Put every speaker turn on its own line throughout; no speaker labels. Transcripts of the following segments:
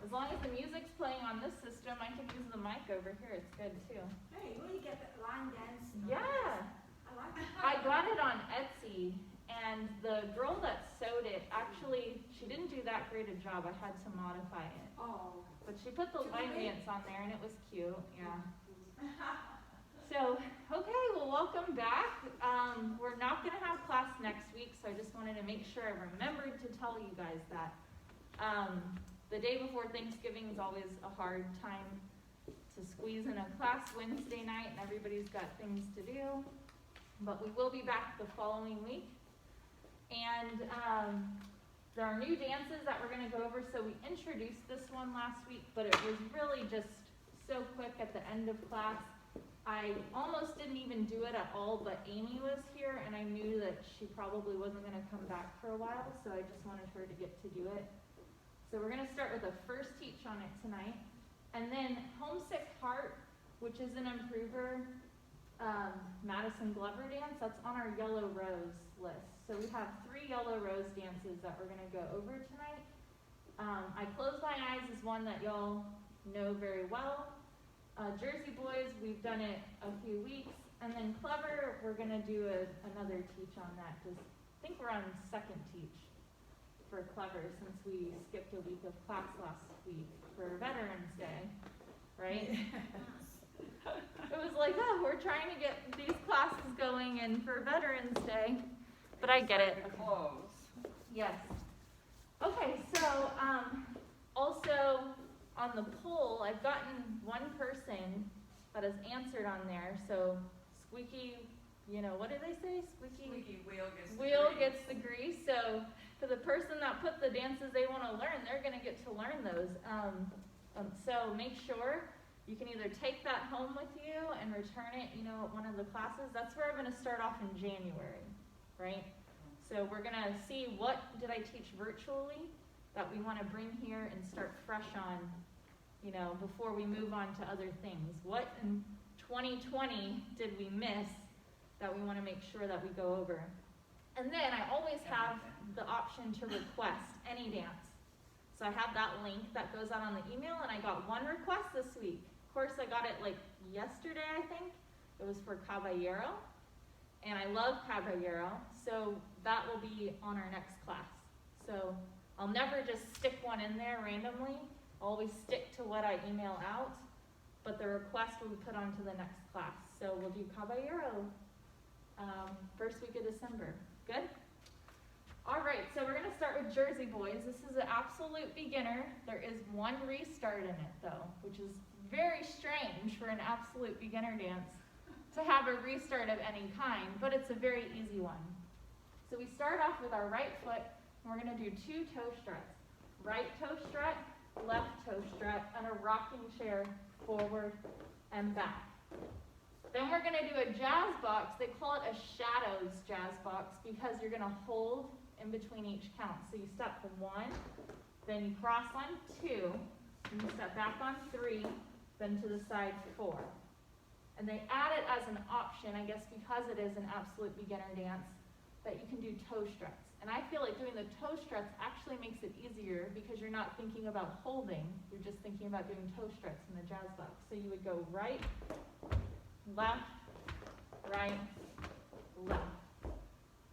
As long as the music's playing on this system, I can use the mic over here. It's good too.
Hey, where you get that line dance?
Yeah.
I like it.
I got it on Etsy, and the girl that sewed it, actually, she didn't do that great a job. I had to modify it.
Oh.
But she put the line dance on there, and it was cute. Yeah. So, okay, well, welcome back. We're not going to have class next week, so I just wanted to make sure I remembered to tell you guys that. The day before Thanksgiving is always a hard time to squeeze in a class Wednesday night, and everybody's got things to do. But we will be back the following week. And there are new dances that we're going to go over. So we introduced this one last week, but it was really just so quick at the end of class. I almost didn't even do it at all, but Amy was here, and I knew that she probably wasn't going to come back for a while, so I just wanted her to get to do it. So we're going to start with a first teach on it tonight. And then Homesick Heart, which is an improver Madison Glover dance, that's on our Yellow Rose list. So we have 3 Yellow Rose dances that we're going to go over tonight. I Close My Eyes is one that y'all know very well. Jersey Boys, we've done it a few weeks. And then Clever, we're going to do another teach on that. I think we're on second teach for Clever since we skipped a week of class last week for Veterans Day, right? It was like, oh, we're trying to get these classes going and for Veterans Day. But I get it.
The clothes.
Yes. Okay, so also on the poll, I've gotten one person that has answered on there. So squeaky, what did they say?
Squeaky wheel
gets the grease. So for the person that put the dances they want to learn, they're going to get to learn those. So make sure you can either take that home with you and return it, at one of the classes. That's where I'm going to start off in January, right? So we're going to see what did I teach virtually that we want to bring here and start fresh on, before we move on to other things. What in 2020 did we miss that we want to make sure that we go over? And then I always have the option to request any dance. So I have that link that goes out on the email, and I got one request this week. Of course, I got it like yesterday, I think. It was for Caballero, and I love Caballero, so that will be on our next class. So I'll never just stick one in there randomly. I'll always stick to what I email out, but the request will be put onto the next class. So we'll do Caballero first week of December. Good? All right, so we're going to start with Jersey Boys. This is an absolute beginner. There is one restart in it, though, which is very strange for an absolute beginner dance to have a restart of any kind, but it's a very easy one. So we start off with our right foot, and we're going to do 2 toe struts. Right toe strut, left toe strut, and a rocking chair forward and back. Then we're going to do a jazz box. They call it a shadows jazz box because you're going to hold in between each count. So you step 1, then you cross on 2, and you step back on 3, then to the side 4. And they add it as an option, I guess because it is an absolute beginner dance, that you can do toe struts. And I feel like doing the toe struts actually makes it easier because you're not thinking about holding, you're just thinking about doing toe struts in the jazz box. So you would go right, left, right, left.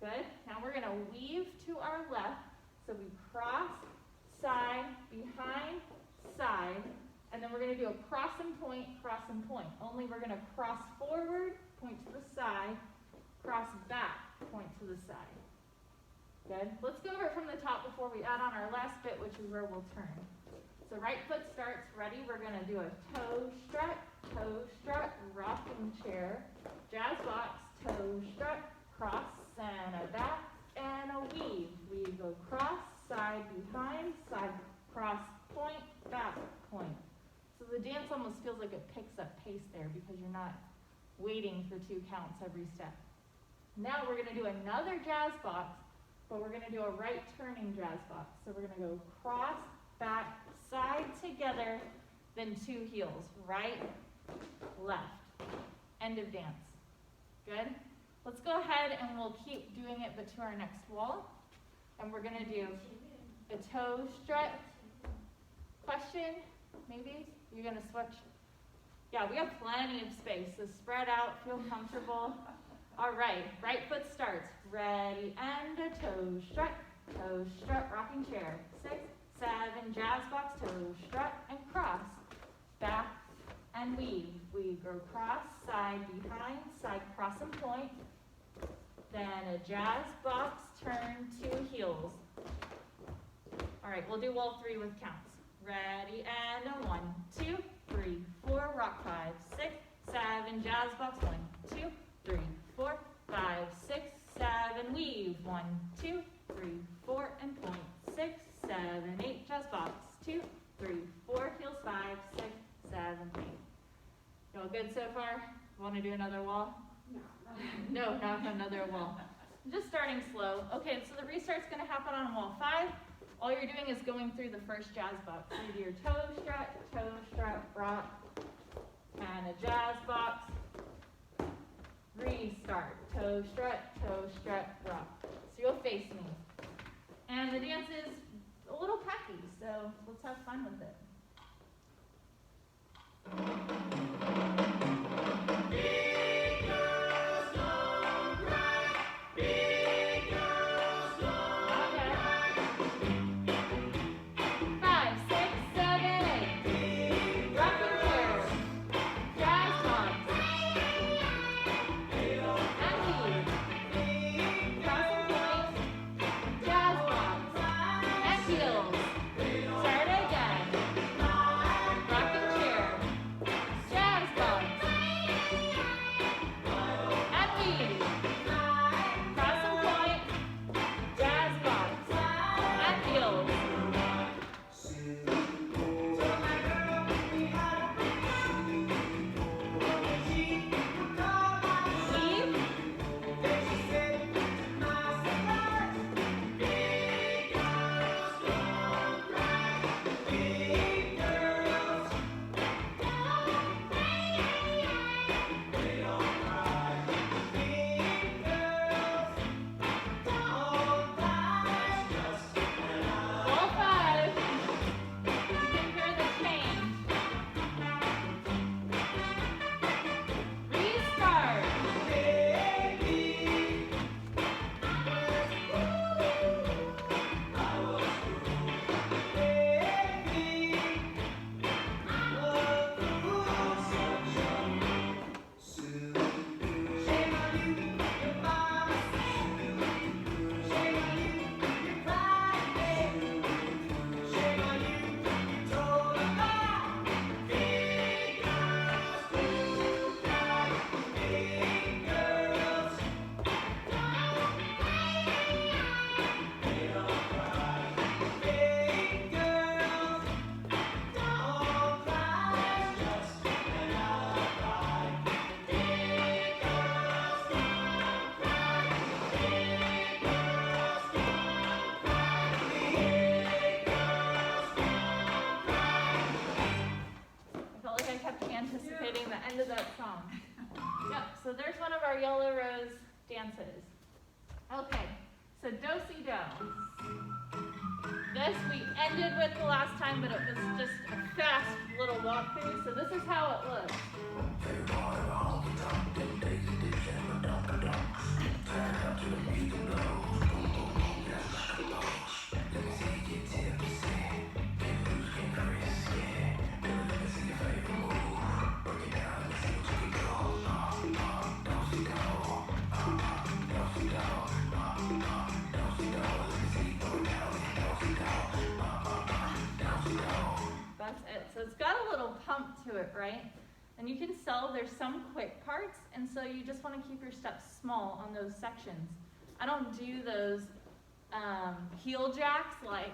Good. Now we're going to weave to our left. So we cross, side, behind, side. And then we're going to do a cross and point, only we're going to cross forward, point to the side, cross back, point to the side. Good. Let's go over it from the top before we add on our last bit, which is where we'll turn. So right foot starts, ready, we're going to do a toe strut, rocking chair, jazz box, toe strut, cross, and a back, and a weave. We go cross, side, behind, side, cross, point, back, point. So the dance almost feels like it picks up pace there because you're not waiting for 2 counts every step. Now we're going to do another jazz box, but we're going to do a right turning jazz box. So we're going to go cross, back, side together, then 2 heels, right, left. End of dance. Good? Let's go ahead and we'll keep doing it, but to our next wall. And we're going to do a toe strut, Question, maybe? You're gonna switch? Yeah, we have plenty of space, so spread out, feel comfortable. All right, right foot starts. Ready, and a toe strut, rocking chair. 6, 7, jazz box, toe strut, and cross. Back and weave. We go cross, side behind, side cross and point. Then a jazz box, turn 2 heels. All right, we'll do all 3 with counts. Ready, and a 1, 2, 3, 4, rock 5, 6, 7, jazz box, 1, 2, 3, 4, 5, 6, 7, weave, 1, 2, 3, 4, and point, 6, 7, 8, jazz box, 2, 3, 4, heels, 5, 6, 7, 8. Y'all good so far? Want to do another wall? No, not another wall. I'm just starting slow. Okay, so the restart's going to happen on wall 5. All you're doing is going through the first jazz box. So you do your toe strut, rock, and a jazz box. Restart. Toe strut, rock. So you'll face me. And the dance is a little pecky, so let's have fun with it. Big girls don't cry. Big girls don't cry. 5, 6, 7, 8. Rocking chair. Jazz box. And weave. Cross and point. Jazz box. And heels. Start again. Rocking chair. Jazz box. And weave. Cross and point. Jazz box. And heels. Weave. Wall 5. You can hear the change. Restart. I felt like I kept anticipating the end of that song. Yep, so there's one of our Yellow Rose dances. Okay, so do-si-do. This we ended with the last time, but it was just a fast little walkthrough, so this is how it looks. That's it. So it's got a little pump to it, right? And you can there's some quick parts, and so you just want to keep your steps small on those sections. I don't do those heel jacks like,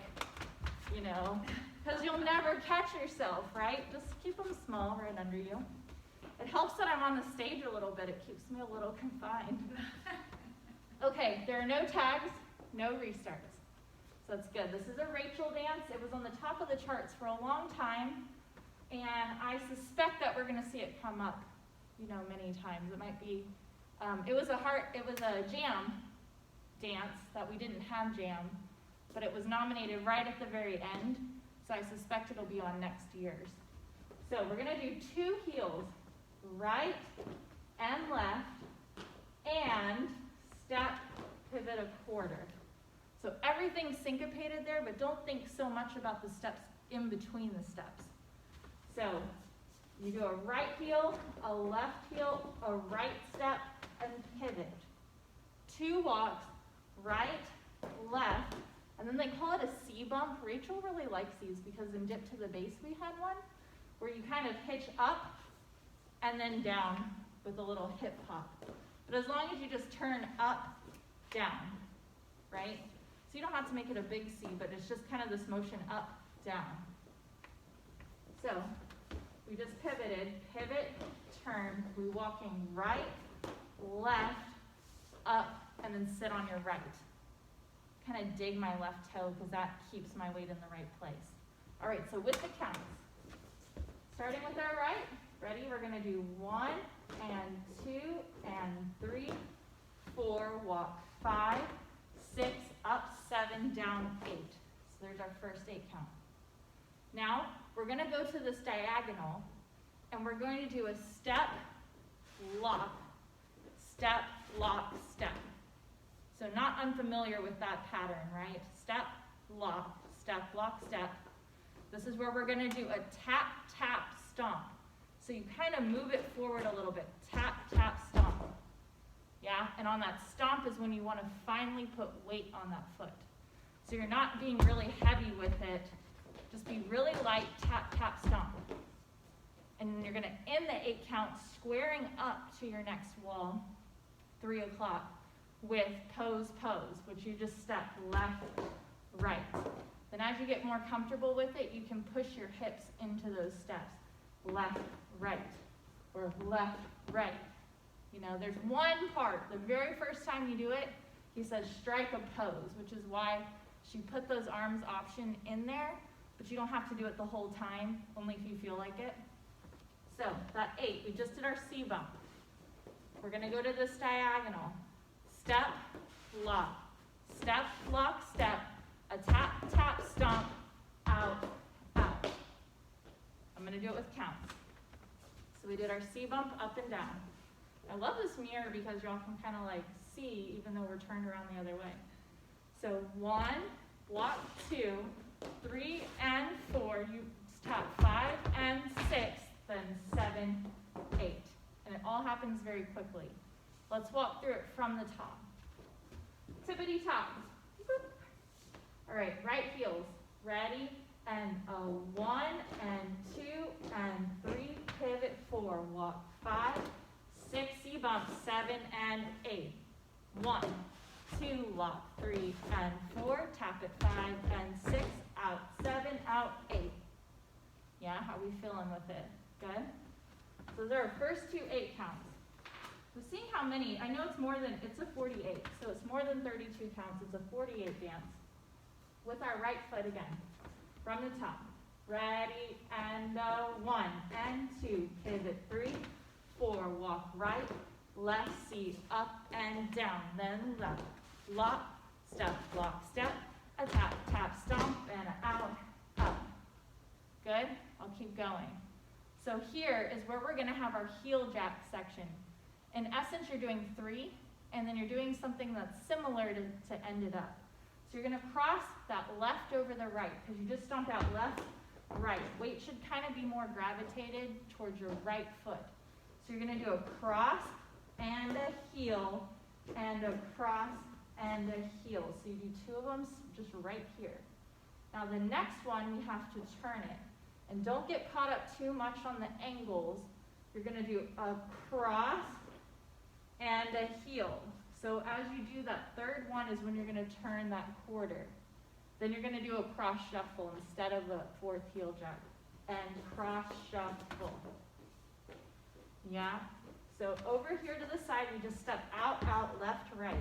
because you'll never catch yourself, right? Just keep them small right under you. It helps that I'm on the stage a little bit. It keeps me a little confined. Okay, there are no tags, no restarts. So that's good. This is a Rachel dance. It was on the top of the charts for a long time, and I suspect that we're going to see it come up, many times. It might be, it was a jam dance that we didn't have jam, but it was nominated right at the very end. So I suspect it'll be on next year's. So we're gonna do 2 heels, right and left, and step, pivot a quarter. So everything's syncopated there, but don't think so much about the steps in between the steps. So you do a right heel, a left heel, a right step, and pivot. 2 walks, right, left, and then they call it a C bump. Rachel really likes these because in Dip to the Base we had one where you kind of hitch up and then down with a little hip hop. But as long as you just turn up, down, right? So you don't have to make it a big C, but it's just kind of this motion up, down. So we just pivoted, pivot, turn, we walking right, left, up, and then sit on your right. Kind of dig my left toe because that keeps my weight in the right place. All right, so with the counts, starting with our right, ready? We're gonna do 1 and 2 and 3, 4, walk 5, 6, up, 7, down 8. So there's our first 8 count. Now, we're gonna go to this diagonal and we're going to do a step, lock, step, lock, step. So not unfamiliar with that pattern, right? Step, lock, step. This is where we're gonna do a tap, tap, stomp. So you kind of move it forward a little bit. Tap, tap, stomp. Yeah, and on that stomp is when you want to finally put weight on that foot. So you're not being really heavy with it. Just be really light, tap, tap, stomp. And you're gonna end the 8 count squaring up to your next wall, 3 o'clock, with pose, which you just step left, right. Then as you get more comfortable with it, you can push your hips into those steps. Left, right, or left, right. You know, there's one part, the very first time you do it, he says strike a pose, which is why she put those arms option in there, but you don't have to do it the whole time, only if you feel like it. So that 8, we just did our C bump. We're gonna go to this diagonal. Step, lock, step, lock, step, a tap, tap, stomp, out, out. I'm gonna do it with counts. So we did our C bump up and down. I love this mirror because y'all can kind of like see even though we're turned around the other way. So 1, walk 2, 3 and 4, you tap 5 and 6, then 7, 8. And it all happens very quickly. Let's walk through it from the top. Tippity tops. All right, right heels. Ready? And a 1 and 2 and 3, pivot 4, walk 5, 6, C bump 7 and 8. 1, 2, lock 3 and 4, tap it 5 and 6, out 7, out 8. Yeah, how we feeling with it? Good? So those are our first 2 8 counts. So seeing how many, I know it's a 48, so it's more than 32 counts, it's a 48 dance. With our right foot again, from the top. Ready, and 1 and 2, pivot 3, 4, walk right, left, C, up and down, then left, lock, step, lock, step, a tap, tap, stomp, and out, up. Good? I'll keep going. So here is where we're gonna have our heel jack section. In essence, you're doing 3, and then you're doing something that's similar to end it up. So you're gonna cross that left over the right, because you just stomped out left, right. Weight should kind of be more gravitated towards your right foot. So you're gonna do a cross and a heel, and a cross and a heel. So you do 2 of them just right here. Now the next one, we have to turn it. And don't get caught up too much on the angles. You're gonna do a cross and a heel. So as you do that third one is when you're gonna turn that quarter. Then you're gonna do a cross shuffle instead of a 4th heel jack. And cross shuffle. Yeah? So over here to the side, we just step out, out, left, right.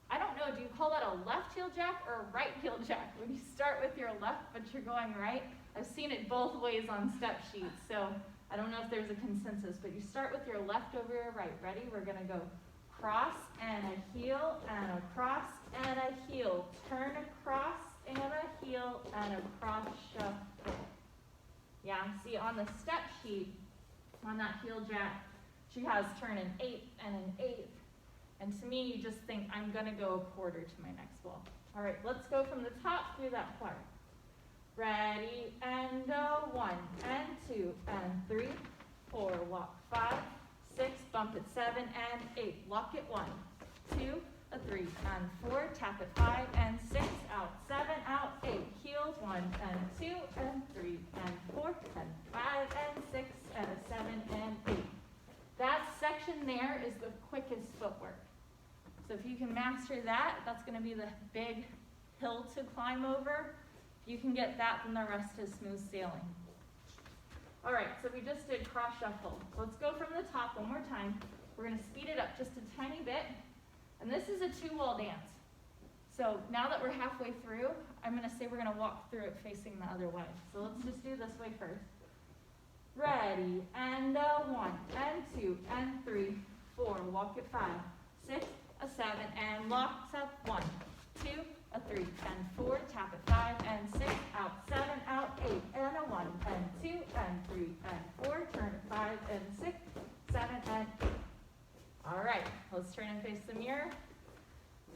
I don't know, do you call that a left heel jack or a right heel jack? When you start with your left, but you're going right? I've seen it both ways on step sheets, so I don't know if there's a consensus, but you start with your left over your right. Ready? We're gonna go cross and a heel and a cross and a heel. Turn across and a heel and a cross shuffle. Yeah, see on the step sheet, on that heel jack, she has turn an eighth and an eighth. And to me, you just think, I'm gonna go a quarter to my next wall. All right, let's go from the top through that part. Ready, and go, 1 and 2 and 3, 4, walk 5, 6, bump it 7 and 8, lock it 1, 2, a 3 and 4, tap it 5 and 6, out 7, out 8, heels 1 and 2 and 3 and 4 and 5 and 6 and a 7 and 8. That section there is the quickest footwork. So if you can master that, that's going to be the big hill to climb over. If you can get that, then the rest is smooth sailing. All right, so we just did cross shuffle. Let's go from the top one more time. We're going to speed it up just a tiny bit. And this is a 2-wall dance. So now that we're halfway through, I'm going to say we're going to walk through it facing the other way. So let's just do this way first. Ready, and 1 and 2 and 3, 4, walk it 5, 6, a 7, and lock, up 1, 2, a 3, and 4, tap it 5 and 6, out 7, out 8, and a 1 and 2 and 3 and 4, turn it 5 and 6, 7 and 8. All right, let's turn and face the mirror.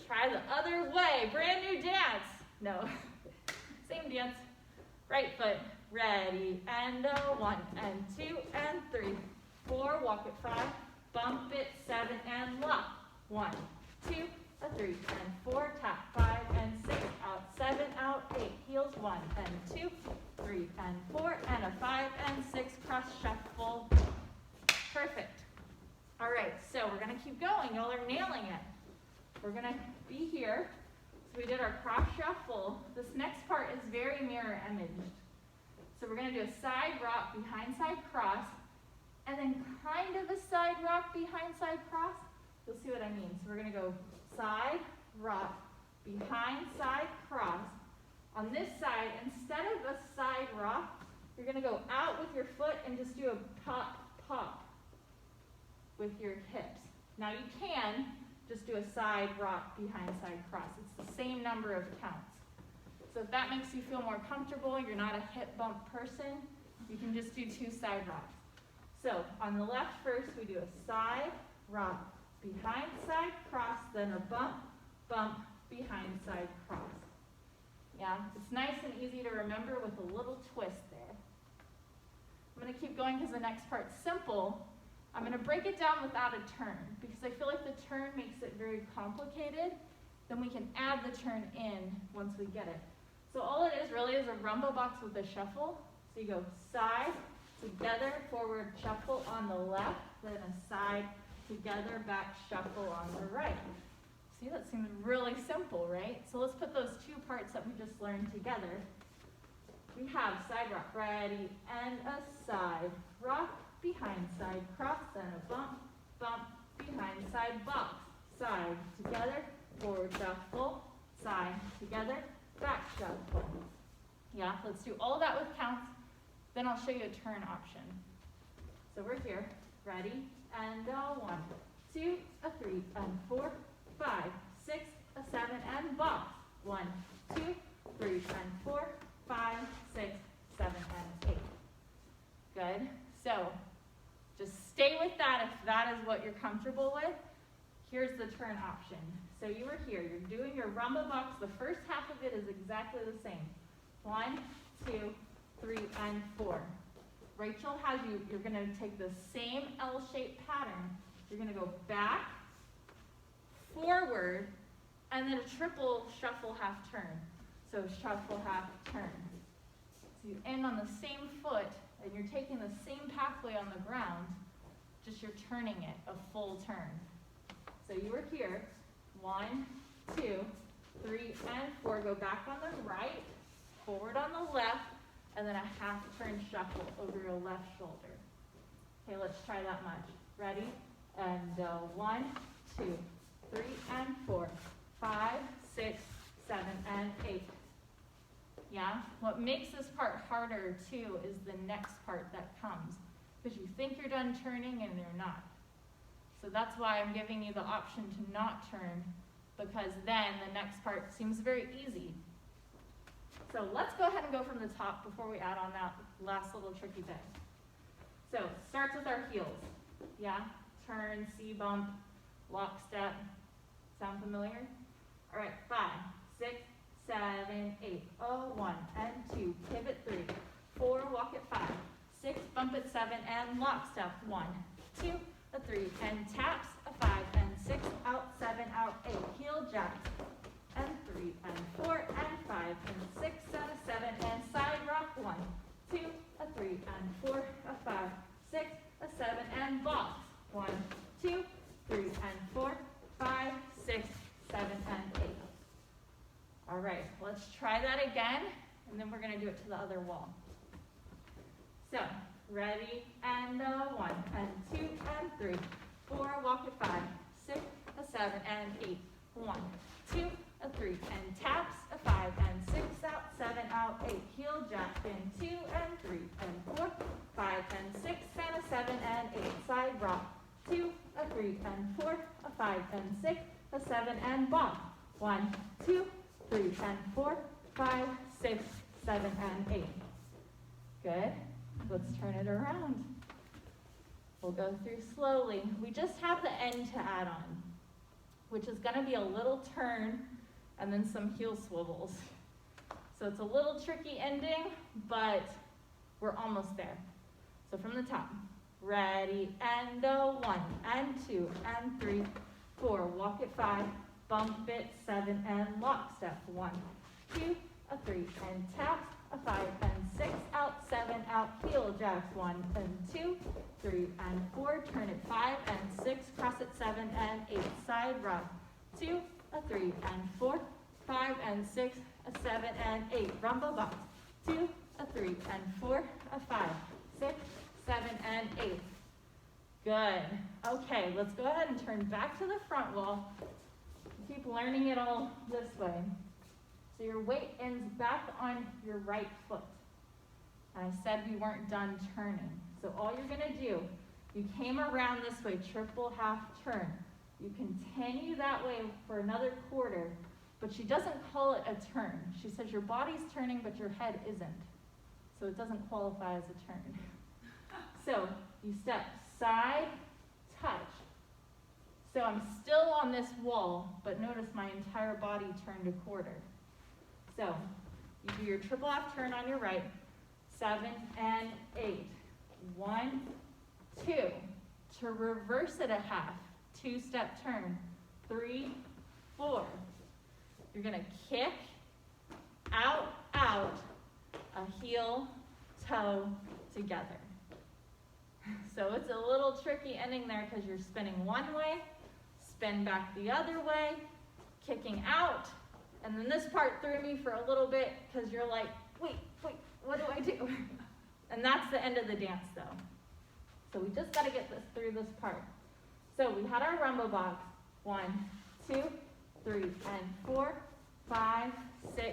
Try the other way, brand new dance. No, same dance. Right foot, ready, and 1 and 2 and 3, 4, walk it 5, bump it 7 and lock, 1, 2, a 3 and 4, tap 5 and 6, out 7, out 8, heels 1 and 2, 3 and 4, and a 5 and 6, cross shuffle. Perfect. All right, so we're gonna keep going. Y'all are nailing it. We're gonna be here. So we did our cross shuffle. This next part is very mirror imaged. So we're gonna do a side rock, behind side cross, and then kind of a side rock, behind side cross. You'll see what I mean. So we're gonna go side, rock, behind side cross. On this side, instead of a side rock, you're gonna go out with your foot and just do a pop, pop with your hips. Now you can just do a side rock, behind side cross. It's the same number of counts. So if that makes you feel more comfortable, you're not a hip bump person, you can just do 2 side rocks. So on the left first, we do a side rock, behind side cross, then a bump, bump, behind side cross. Yeah, it's nice and easy to remember with a little twist there. I'm going to keep going because the next part's simple. I'm going to break it down without a turn because I feel like the turn makes it very complicated. Then we can add the turn in once we get it. So all it is really is a rumba box with a shuffle. So you go side, together, forward shuffle on the left, then a side, together, back shuffle on the right. See, that seems really simple, right? So let's put those 2 parts that we just learned together. We have side rock, ready, and a side rock, behind side cross, then a bump, bump, behind side box, side, together, forward shuffle, side, together, back shuffle. Yeah, let's do all that with counts, then I'll show you a turn option. So we're here, ready, and 1, 2, a 3, and 4, 5, 6, a 7, and box, 1, 2, 3, and 4, 5, 6, 7, and 8. Good, so just stay with that if that is what you're comfortable with. Here's the turn option. So you were here, you're doing your rumba box. The first half of it is exactly the same. 1, 2, 3, and 4. Rachel has you, you're gonna take the same L-shaped pattern. You're gonna go back, forward, and then a triple shuffle half turn. So shuffle half turn. So you end on the same foot, and you're taking the same pathway on the ground, just you're turning it a full turn. So you were here, 1, 2, 3, and 4. Go back on the right, forward on the left, and then a half turn shuffle over your left shoulder. Okay, let's try that much. Ready? And 1, 2, 3, and 4, 5, 6, 7, and 8. Yeah? What makes this part harder, too, is the next part that comes. Because you think you're done turning and you're not. So that's why I'm giving you the option to not turn, because then the next part seems very easy. So let's go ahead and go from the top before we add on that last little tricky bit. So it starts with our heels. Yeah? Turn, C bump, lockstep. Sound familiar? All right, 5, 6, 7, 8. Oh, 1 and 2. Pivot 3, 4. Walk at 5, 6. Bump at 7 and lockstep. 1, 2, a 3 and taps. A 5 and 6. Out 7, out 8. Heel jacks. And 3 and 4 and 5 and 6 and a 7 and side rock. 1, 2, a 3 and 4, a 5, 6, a 7 and box. 1, 2, 3 and 4, 5, 6, 7 and 8. All right, let's try that again, and then we're going to do it to the other wall. So, ready, and 1 and 2 and 3, 4, walk at 5, 6, a 7 and 8. 1, 2, a 3 and taps. A 5 and 6 out, 7 out, 8. Heel jack in 2 and 3 and 4, 5 and 6 and a 7 and 8. Side rock. 2, a 3 and 4, a 5 and 6, a 7 and bop. 1, 2, 3 and 4, 5, 6, 7 and 8. Good. Let's turn it around. We'll go through slowly. We just have the end to add on, which is going to be a little turn and then some heel swivels. So it's a little tricky ending, but we're almost there. So from the top. Ready, and 1, and 2, and 3, 4, walk at 5, bump it, 7, and lockstep. 1, 2, a 3, and taps. A 5 and 6 out, 7 out, heel jacks. 1 and 2, 3 and 4, turn it 5 and 6, cross it 7 and 8, side rock. 2, a 3 and 4, 5 and 6, a 7 and 8, rumba box. 2, a 3 and 4, a 5, 6, 7 and 8. Good. Okay, let's go ahead and turn back to the front wall. Keep learning it all this way. So your weight ends back on your right foot. And I said we weren't done turning. So all you're going to do, you came around this way, triple half turn. You continue that way for another quarter, but she doesn't call it a turn. She says your body's turning, but your head isn't. So it doesn't qualify as a turn. So you step side, touch. So I'm still on this wall, but notice my entire body turned a quarter. So you do your triple half turn on your right, 7 and 8. 1, 2. To reverse it a half, 2-step turn. 3, 4. You're going to kick, out, out, a heel, toe, together. So it's a little tricky ending there because you're spinning one way, spin back the other way, kicking out, and then this part threw me for a little bit because you're like, wait, what do I do? And that's the end of the dance though. So we just got to get this through this part. So we had our rumba box, 1, 2, 3, and 4, 5, 6,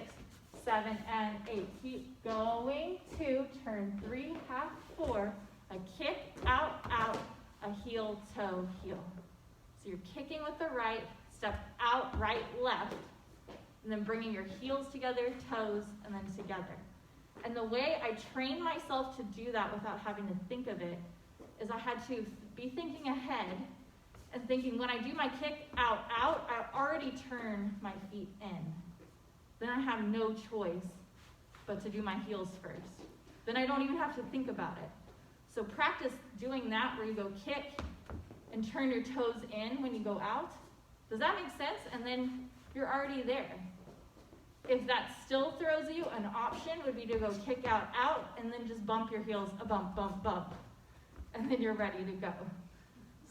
7, and 8. Keep going. 2, turn 3, half, 4, a kick, out, out, a heel, toe, heel. So you're kicking with the right, step out, right, left, and then bringing your heels together, toes, and then together. And the way I trained myself to do that without having to think of it is I had to be thinking ahead and thinking when I do my kick, out, out, I already turn my feet in. Then I have no choice but to do my heels first. Then I don't even have to think about it. So practice doing that where you go kick and turn your toes in when you go out. Does that make sense? And then you're already there. If that still throws you, an option would be to go kick out, out, and then just bump your heels, a bump, bump, bump. And then you're ready to go.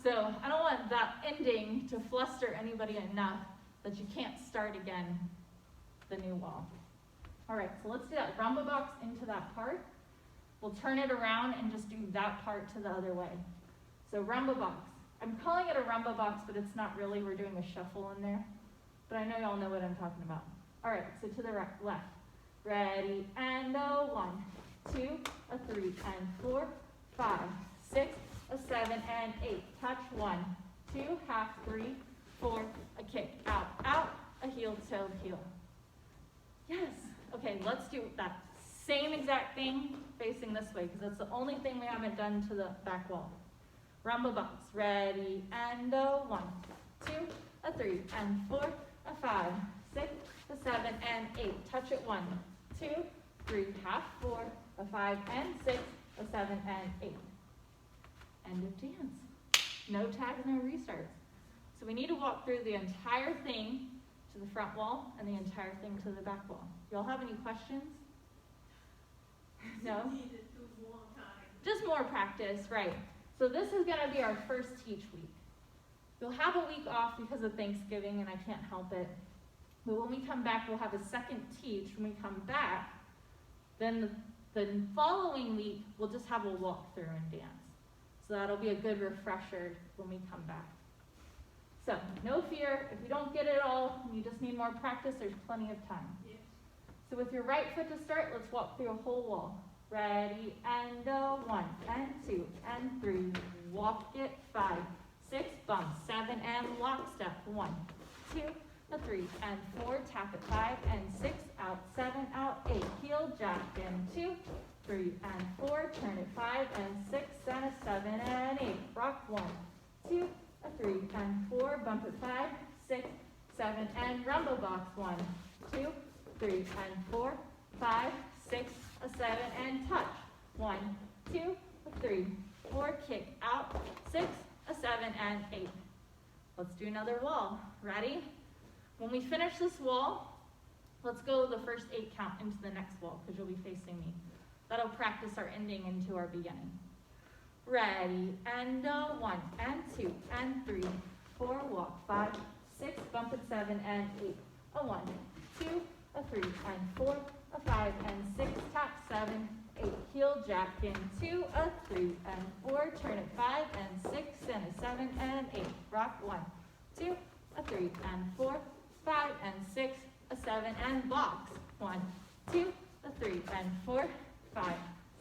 So I don't want that ending to fluster anybody enough that you can't start again the new wall. All right, so let's do that rumba box into that part. We'll turn it around and just do that part to the other way. So rumba box. I'm calling it a rumba box, but it's not really. We're doing a shuffle in there. But I know y'all know what I'm talking about. All right, so to the right, left. Ready, and 1, 2, a 3, and 4, 5, 6, a 7, and 8. Touch 1, 2, half, 3, 4, a kick, out, out, a heel, toe, heel. Yes, Okay, let's do that same exact thing facing this way, because that's the only thing we haven't done to the back wall. Rumble box, ready, and a 1, 2, a 3, and 4, a 5, 6, a 7, and 8. Touch it 1, 2, 3, half 4, a 5, and 6, a 7, and 8. End of dance. No tags, no restarts. So we need to walk through the entire thing to the front wall and the entire thing to the back wall. Y'all have any questions? No? Just more practice, right. So this is going to be our first teach week. You'll have a week off because of Thanksgiving, and I can't help it. But when we come back, we'll have a second teach. When we come back, then the following week, we'll just have a walkthrough and dance. So that'll be a good refresher when we come back. So, no fear. If you don't get it all, and you just need more practice, there's plenty of time.
Yes.
So with your right foot to start, let's walk through a whole wall. Ready, and a 1, and 2, and 3. Walk it 5, 6, bump, 7, and lockstep. 1, 2, a 3, and 4. Tap it 5, and 6, out, 7, out, 8. Heel, jack, and 2, 3, and 4. Turn it 5, and 6, and a 7, and 8. Rock 1, 2, a 3, and 4. Bump it 5, 6, 7, and rumble box. 1, 2, 3, and 4, 5, 6, a 7, and touch. 1, 2, a 3, 4. Kick out. 6, a 7, and 8. Let's do another wall. Ready? When we finish this wall, let's go the first 8 count into the next wall, because you'll be facing me. That'll practice our ending into our beginning. Ready, and a 1, and 2, and 3, 4, walk 5, 6, bump it 7, and 8. A 1, 2, a 3, and 4, a 5, and 6, tap 7, 8. Heel, jack, in 2, a 3, and 4. Turn it 5, and 6, and a 7, and 8. Rock 1, 2, a 3, and 4, 5, and 6, a 7, and box. 1, 2, a 3, and 4, 5,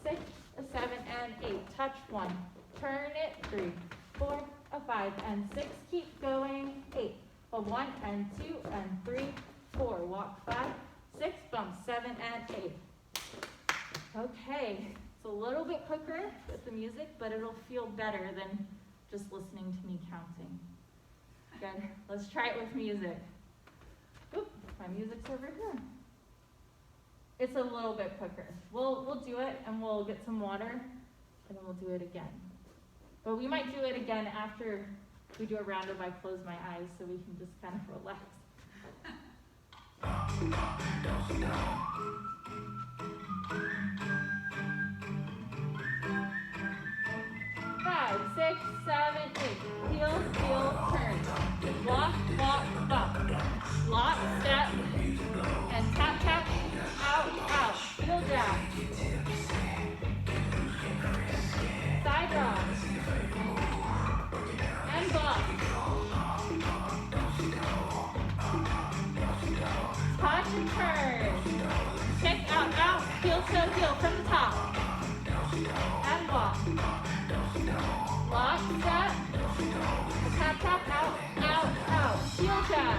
6, a 7, and 8. Touch 1. Turn it 3, 4, a 5, and 6. Keep going. 8. A 1, and 2, and 3, 4. Walk 5, 6, bump 7, and 8. Okay, it's a little bit quicker with the music, but it'll feel better than just listening to me counting. Good. Let's try it with music. Oop, my music's over here. It's a little bit quicker. We'll do it, and we'll get some water, and then we'll do it again. But we might do it again after we do a round of I close my eyes, so we can just kind of relax. 5, 6, 7, 8. Heel, heel, turn. Walk, walk, bump. Lock, step, and tap, tap, out, out. Heel jab. Side rock. And block. Touch and turn. Kick out, out. Heel to heel from the top. And walk. Lock, step. Tap, tap, out, out, out. Heel jab.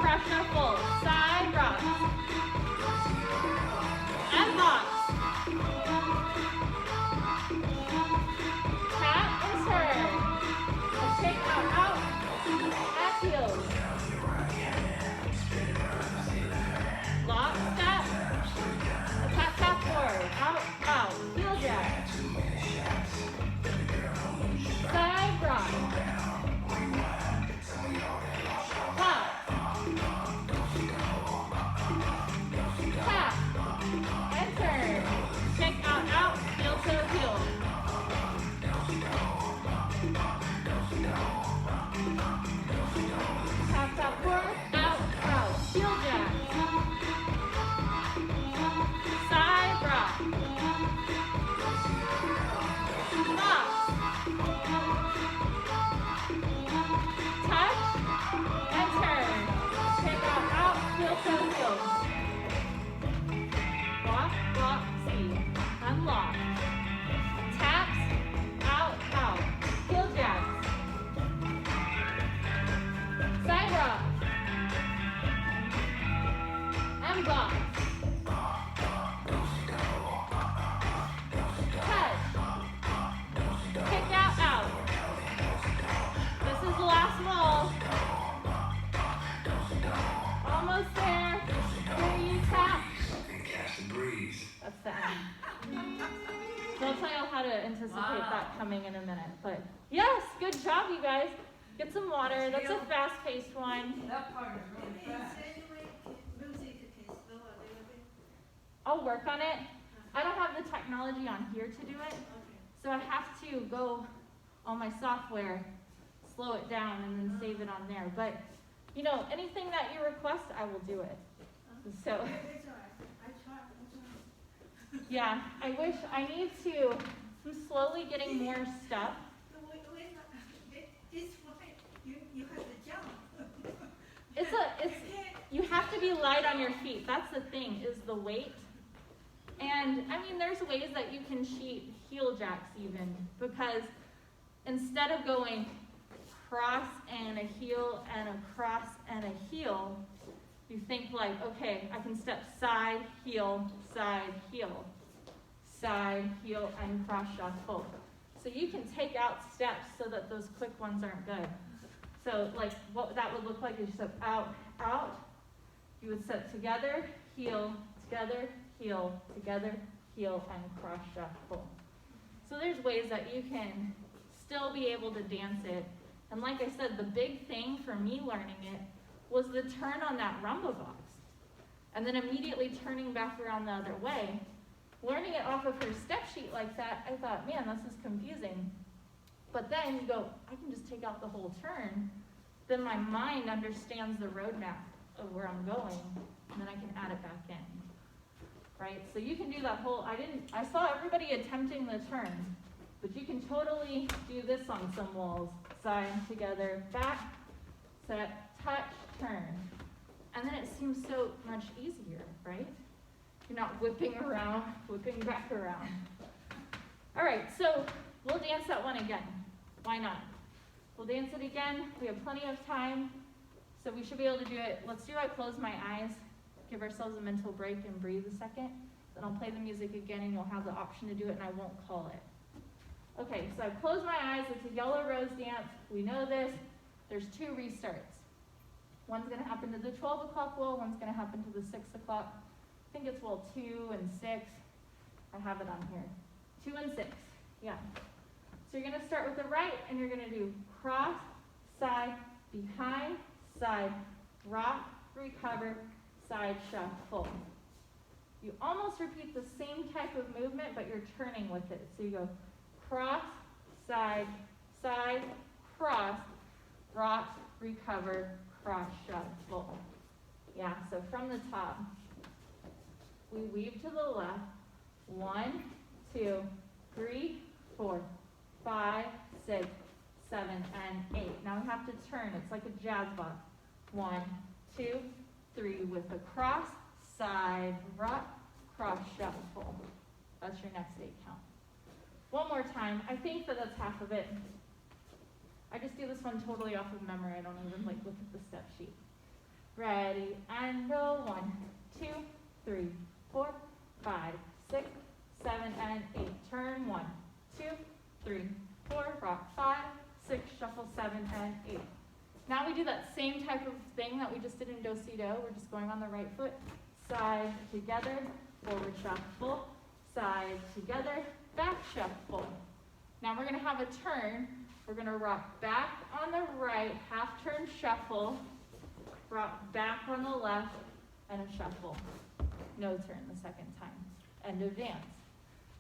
Pressure full. Side rock. And box. Tap and turn. A shake out, out. At heels. Lock, step. A tap, tap forward. Out, out. Heel jab. Side rock. Pop. and box. Touch. Kick out, out. This is the last wall. Almost there. Here you tap.
And catch the breeze.
That's the end. So I'll tell you how to anticipate that coming in a minute. But yes, good job, you guys. Get some water. That's a fast-paced one.
That part is really
Is
fast.
there any way music can slow a little bit?
I'll work on it. I don't have the technology on here to do it,
Okay.
so I have to go on my software, slow it down, and then save it on there. But, you know, anything that you request, I will do it. So,
It's all right. I try.
yeah, I wish, I need to, I'm slowly getting more stuff.
This way, you have to jump.
It's, you have to be light on your feet. That's the thing, is the weight. And, I mean, there's ways that you can cheat heel jacks even, because instead of going cross and a heel and a cross and a heel, you think like, okay, I can step side, heel, and cross shuffle. So you can take out steps so that those quick ones aren't good. So like what that would look like is you step out, out. You would step together, heel, together, heel, together, heel, and cross shuffle. So there's ways that you can still be able to dance it. And like I said, the big thing for me learning it was the turn on that rumba box. And then immediately turning back around the other way. Learning it off of her step sheet like that, I thought, man, this is confusing. But then you go, I can just take out the whole turn. Then my mind understands the roadmap of where I'm going, and then I can add it back in. Right? So you can do that whole, I saw everybody attempting the turn, but you can totally do this on some walls. Side, together, back, set, touch, turn. And then it seems so much easier, right? You're not whipping around, whipping back around. All right, so we'll dance that one again. Why not? We'll dance it again. We have plenty of time, so we should be able to do it. Let's do it, close my eyes, give ourselves a mental break and breathe a second. Then I'll play the music again and you'll have the option to do it and I won't call it. Okay, so I've closed my eyes. It's a yellow rose dance. We know this. There's 2 restarts. One's gonna happen to the 12 o'clock wall, one's gonna happen to the 6 o'clock. I think it's wall 2 and 6. I have it on here. 2 and 6, yeah. So you're gonna start with the right and you're gonna do cross, side, behind, side, rock, recover, side, shuffle. You almost repeat the same type of movement, but you're turning with it. So you go cross, side, side, cross, rock, recover, cross, shuffle. Yeah, so from the top, we weave to the left. 1, 2, 3, 4, 5, 6, 7, and 8. Now we have to turn. It's like a jazz box. 1, 2, 3 with a cross, side, rock, cross, shuffle. That's your next 8 count. One more time. I think that that's half of it. I just do this one totally off of memory. I don't even like look at the step sheet. Ready, and go. 1, 2, 3, 4, 5, 6, 7, and 8. Turn. 1, 2, 3, 4, rock 5, 6, shuffle 7, and 8. Now we do that same type of thing that we just did in do-si-do. We're just going on the right foot. Side, together, forward shuffle, side, together, back shuffle. Now we're going to have a turn. We're going to rock back on the right, half turn shuffle, rock back on the left, and a shuffle. No turn the second time. End of dance.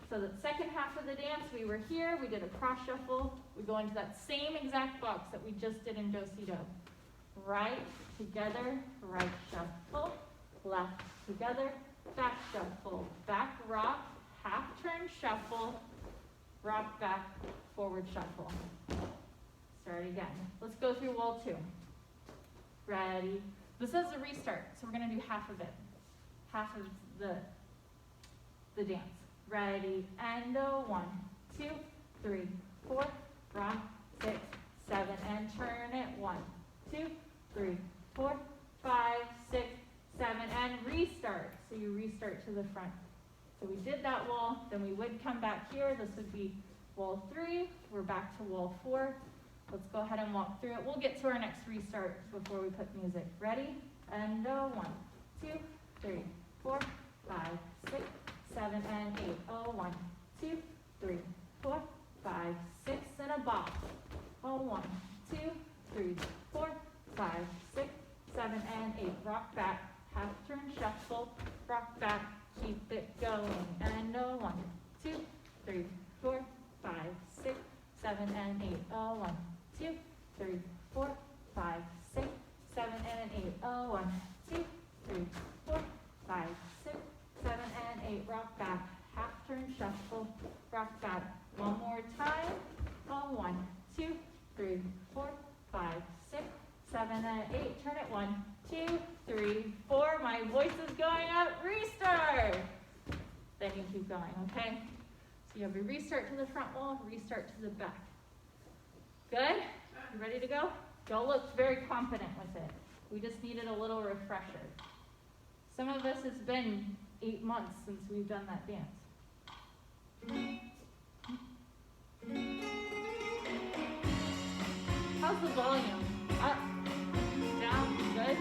So the second half of the dance, we were here, we did a cross shuffle. We go into that same exact box that we just did in do-si-do. Right, together, right shuffle, left, together, back shuffle, back rock, half turn shuffle, rock back, forward shuffle. Start again. Let's go through wall 2. Ready? This is a restart, so we're going to do half of it. Half of the dance. Ready, and go. 1, 2, 3, 4, rock, 6, 7, and turn it. 1, 2, 3, 4, 5, 6, 7, and restart. So you restart to the front. So we did that wall, then we would come back here. This would be wall 3. We're back to wall 4. Let's go ahead and walk through it. We'll get to our next restart before we put music. Ready? And 1, 2, 3, 4, 5, 6, 7, and 8. 1, 2, 3, 4, 5, 6, and a bop. 1, 2, 3, 4, 5, 6, 7, and 8. Rock back, half turn shuffle, rock back, keep it going. And 1, 2, 3, 4, 5, 6, 7, and 8. 1, 2, 3, 4, 5, 6, 7, and 8. 1, 2, 3, 4, 5, 6, 7, and 8. Rock back, half turn shuffle, rock back. One more time. 1, 2, 3, 4, 5, 6, 7, and 8. Turn it. 1, 2, 3, 4. My voice is going up. Restart. Then you keep going, okay? So you have a restart to the front wall, restart to the back. Good? You ready to go? Y'all look very confident with it. We just needed a little refresher. Some of us, it's been 8 months since we've done that dance. How's the volume? Up? Down? Good?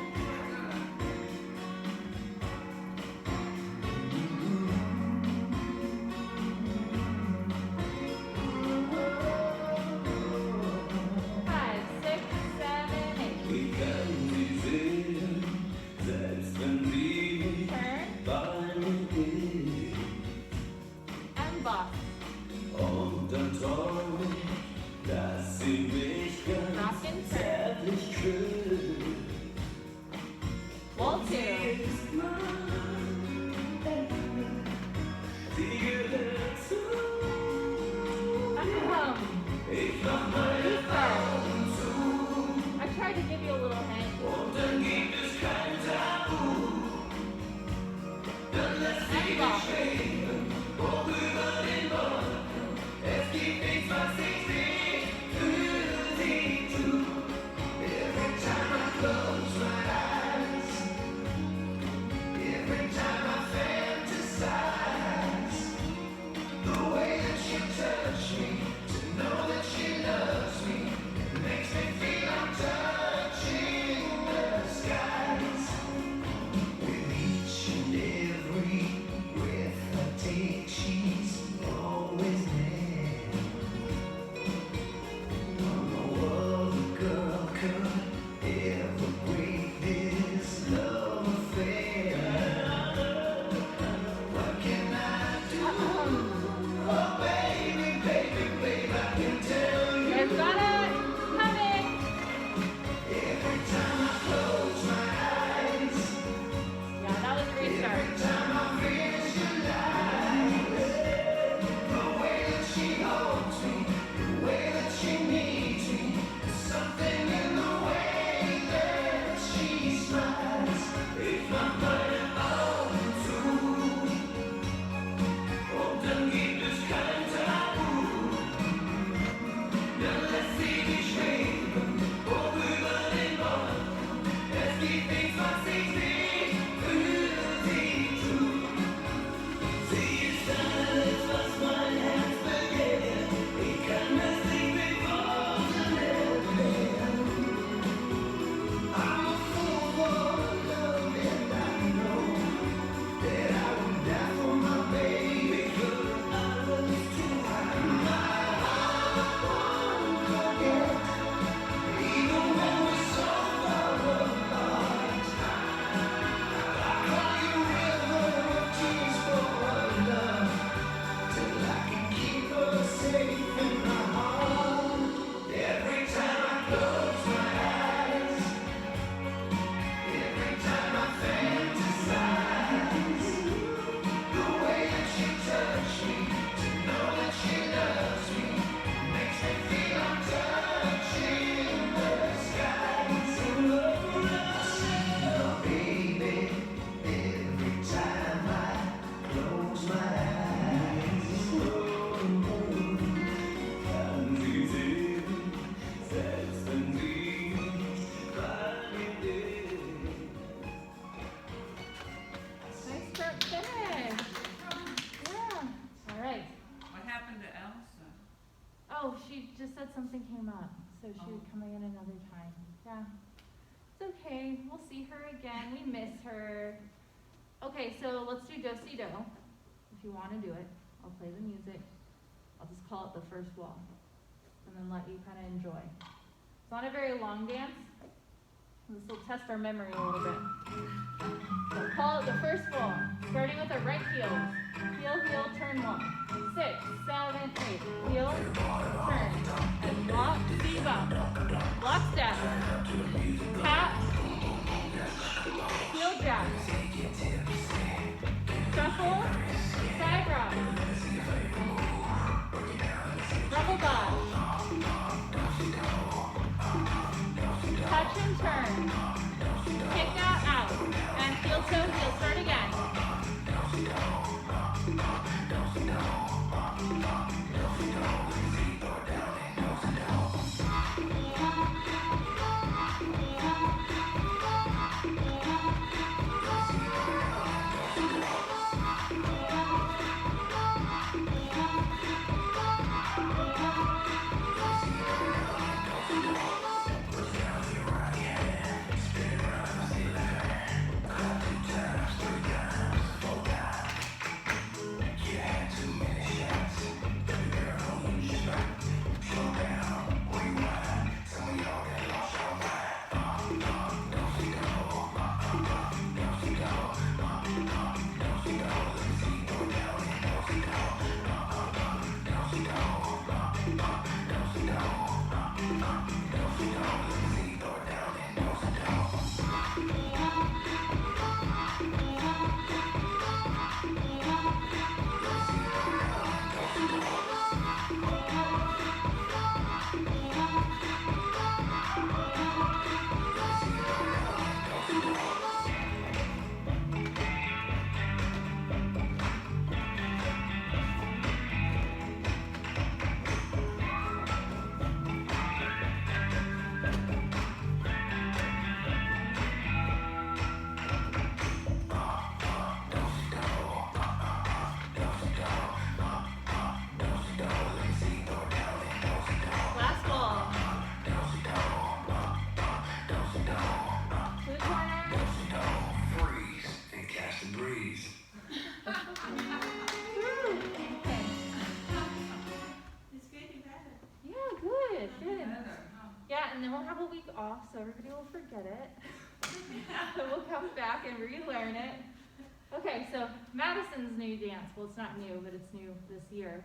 said something came up, so she would come again another time. Yeah. It's okay. We'll see her again. We miss her. Okay, so let's do do-si-do. If you want to do it, I'll play the music. I'll just call it the first wall, and then let you kind of enjoy. It's not a very long dance. This will test our memory a little bit. So call it the first wall, starting with our right heels. Heel, heel, turn 1. 6, 7, 8. Heel, turn, and block, bebop. Block step. Tap. Heel jab. Shuffle. Side rock. Double dodge. Touch and turn. Kick out. And heel toe heel. Start again. Off, so everybody will forget it. So we'll come back and relearn it. Okay, so Madison's new dance. Well, it's not new, but it's new this year.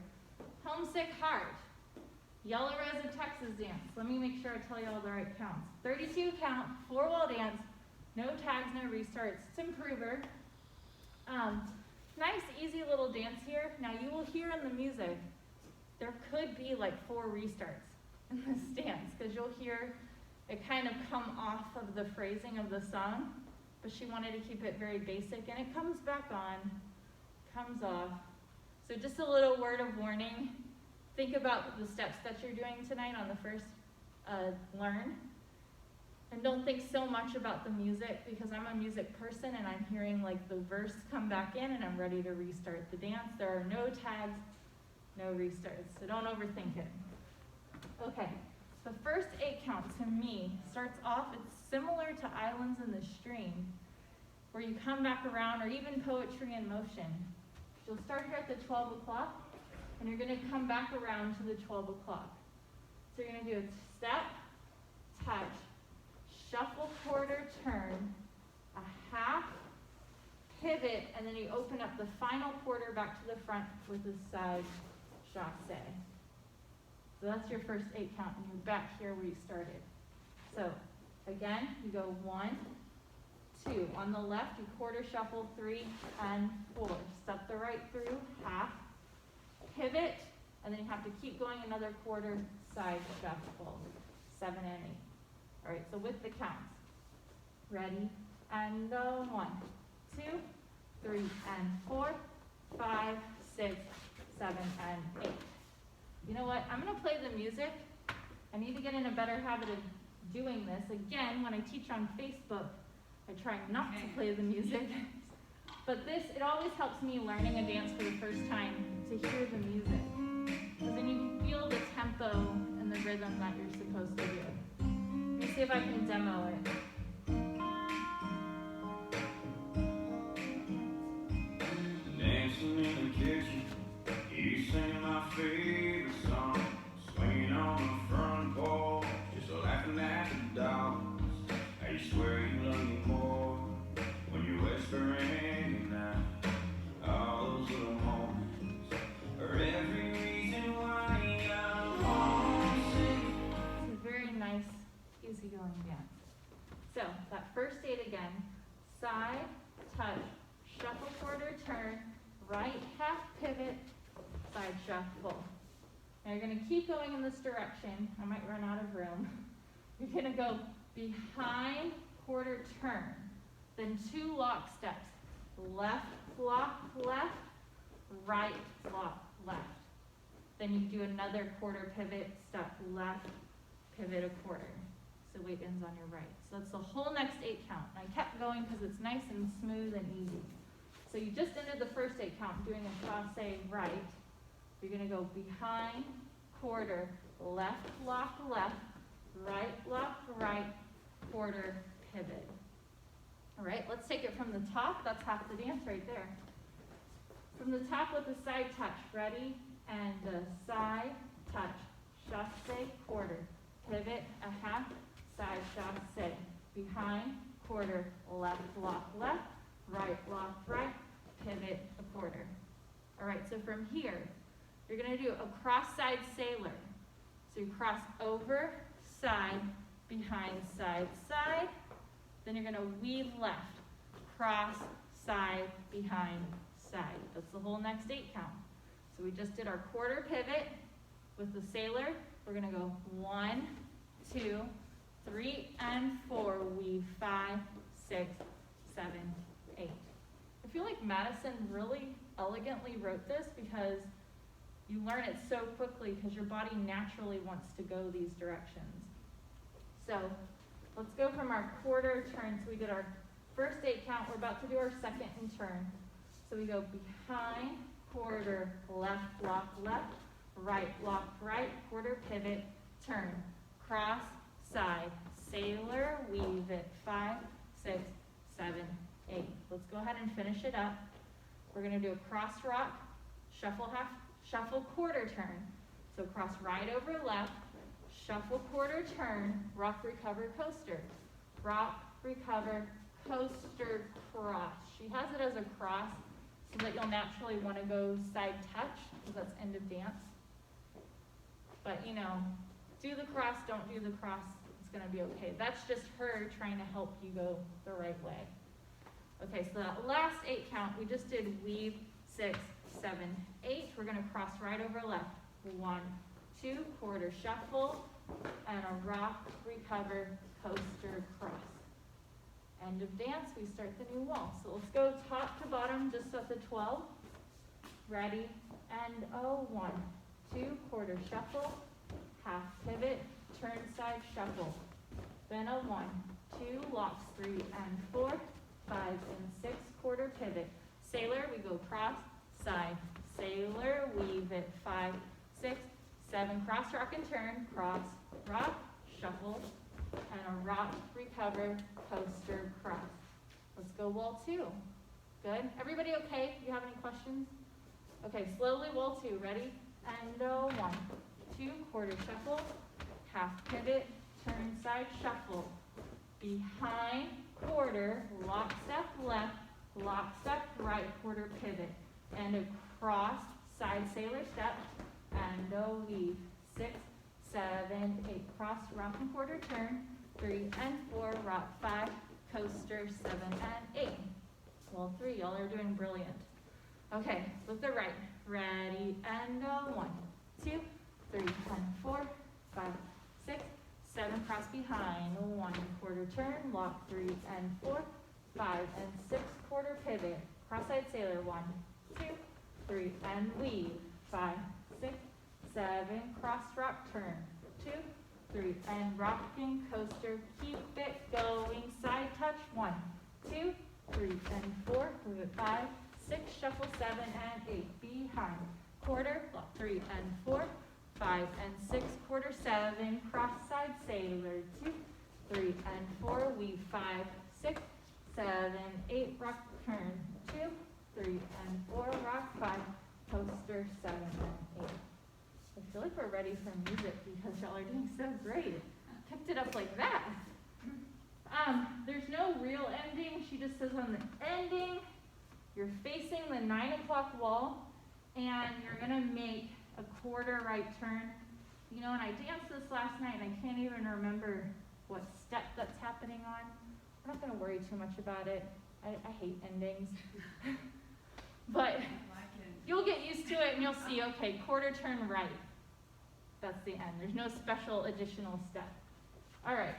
Homesick Heart. Yellow Rose of Texas dance. Let me make sure I tell you all the right counts. 32 count, 4-wall dance. No tags, no restarts. It's improver. Nice, easy little dance here. Now you will hear in the music, there could be like 4 restarts in this dance, because you'll hear it kind of come off of the phrasing of the song, but she wanted to keep it very basic, and it comes back on, comes off. So just a little word of warning. Think about the steps that you're doing tonight on the first learn, and don't think so much about the music, because I'm a music person and I'm hearing like the verse come back in and I'm ready to restart the dance. There are no tags, no restarts, so don't overthink it. Okay. The first 8 count to me starts off, it's similar to Islands in the Stream, where you come back around, or even Poetry in Motion. You'll start here at the 12 o'clock, and you're going to come back around to the 12 o'clock. So you're going to do a step, touch, shuffle, quarter, turn, a half, pivot, and then you open up the final quarter back to the front with a side chassé. So that's your first 8 count, and you're back here where you started. So again, you go 1, 2. On the left, you quarter shuffle 3 and 4. Step the right through, half, pivot, and then you have to keep going another quarter, side shuffle, 7 and 8. All right, so with the counts. Ready, and go. 1, 2, 3, and 4, 5, 6, 7, and 8. You know what? I'm going to play the music. I need to get in a better habit of doing this. Again, when I teach on Facebook, I try not to play the music. But this, it always helps me learning a dance for the first time to hear the music. Because then you can feel the tempo and in the rhythm that you're supposed to do. Let me see if I can demo it.
Dancing in the kitchen, you sing my favorite song, swinging on the front porch, just laughing at the dogs. I swear you love me more when you're whispering now. All those little moments are every reason why I'm homesick.
It's a very nice, easygoing dance. So, that first 8 again, side, touch, shuffle, quarter, turn, right, half pivot, side shuffle. Now you're going to keep going in this direction. I might run out of room. You're going to go behind, quarter, turn. Then 2 lock steps. Left, lock, left, right, lock, left. Then you do another quarter pivot, step left, pivot a quarter. So weight ends on your right. So that's the whole next 8 count. And I kept going because it's nice and smooth and easy. So you just ended the first 8 count doing a chassé right. You're going to go behind, quarter, left, lock, left, right, lock, right, quarter, pivot. All right, let's take it from the top. That's half the dance right there. From the top with the side touch. Ready? And the side touch. Chassé, quarter. Pivot, a half, side chassé. Behind, quarter, left, lock, left, right, lock, right, pivot, a quarter. All right, so from here, you're going to do a cross-side sailor. So you cross over, side, behind, side, side. Then you're going to weave left, cross, side, behind, side. That's the whole next 8 count. So we just did our quarter pivot with the sailor. We're going to go 1, 2, 3, and 4. Weave 5, 6, 7, 8. I feel like Madison really elegantly wrote this because you learn it so quickly because your body naturally wants to go these directions. So let's go from our quarter turn. So we did our first 8 count. We're about to do our second and turn. So we go behind, quarter, left, lock, left, right, lock, right, quarter, pivot, turn, cross, side, sailor, weave it, 5, 6, 7, 8. Let's go ahead and finish it up. We're going to do a cross rock, shuffle half, shuffle quarter turn. So cross right over left, shuffle quarter turn, rock, recover, coaster. Rock, recover, coaster, cross. She has it as a cross so that you'll naturally want to go side touch because that's end of dance. But you know, do the cross, don't do the cross, it's going to be okay. That's just her trying to help you go the right way. Okay, so that last 8 count, we just did weave, 6, 7, 8. We're going to cross right over left. 1, 2, quarter shuffle, and a rock, recover, coaster, cross. End of dance, we start the new wall. So let's go top to bottom, just at the 12. Ready, and 1, 2, quarter shuffle, half pivot, turn side shuffle. Then a 1, 2, locks, 3 and 4, 5 and 6, quarter pivot. Sailor, we go cross, side, sailor, weave it, 5, 6, 7, cross, rock and turn, cross, rock, shuffle, and a rock, recover, coaster, cross. Let's go wall 2. Good. Everybody okay? Do you have any questions? Okay, slowly wall 2. Ready? And 1, 2, quarter shuffle, half pivot, turn side shuffle. Behind, quarter, lock step left, lock step right, quarter pivot. And a cross, side sailor step, and a weave. 6, 7, 8, cross, rock and quarter turn, 3 and 4, rock, 5, coaster, 7 and 8. Wall 3, y'all are doing brilliant. Okay, with the right. Ready, and 1, 2, 3 and 4, 5, 6, 7, cross behind, 1, quarter turn, lock, 3 and 4, 5 and 6, quarter pivot, cross-side sailor, 1, 2, 3 and weave, 5, 6, 7, cross rock turn, 2, 3 and rocking coaster, keep it going, side touch, 1, 2, 3 and 4, move it, 5, 6, shuffle, 7 and 8, behind, quarter, lock, 3 and 4, 5 and 6, quarter 7, cross side sailor, 2, 3 and 4, weave 5, 6, 7, 8, rock turn, 2, 3 and 4, rock 5, coaster 7 and 8. I feel like we're ready for music because y'all are doing so great. Picked it up like that. There's no real ending. She just says on the ending, you're facing the 9 o'clock wall, and you're gonna make a quarter right turn. You know, and I danced this last night, and I can't even remember what step that's happening on. I'm not gonna worry too much about it. I hate endings. But you'll get used to it, and you'll see, okay, quarter turn right. That's the end. There's no special additional step. All right,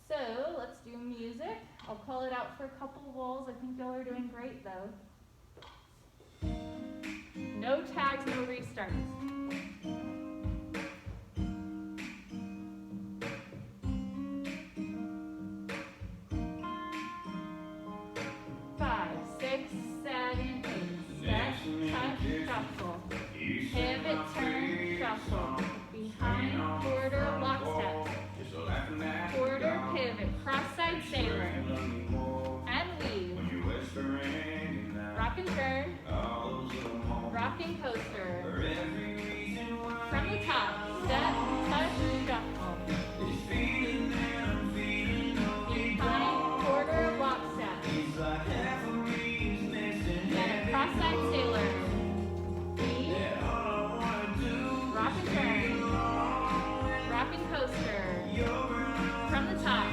so let's do music. I'll call it out for a couple walls. I think y'all are doing great, though. No tags, no restarts. Five, 6, 7, 8. Step, touch, shuffle. Pivot, turn, shuffle. Behind, quarter, lock step. Quarter, pivot, cross side sailor. And weave. Rock and turn. Rocking coaster. From the top, step, touch, shuffle. Behind, quarter, lock step. And a cross side sailor. Weave. Rock and turn. Rocking coaster. From the top,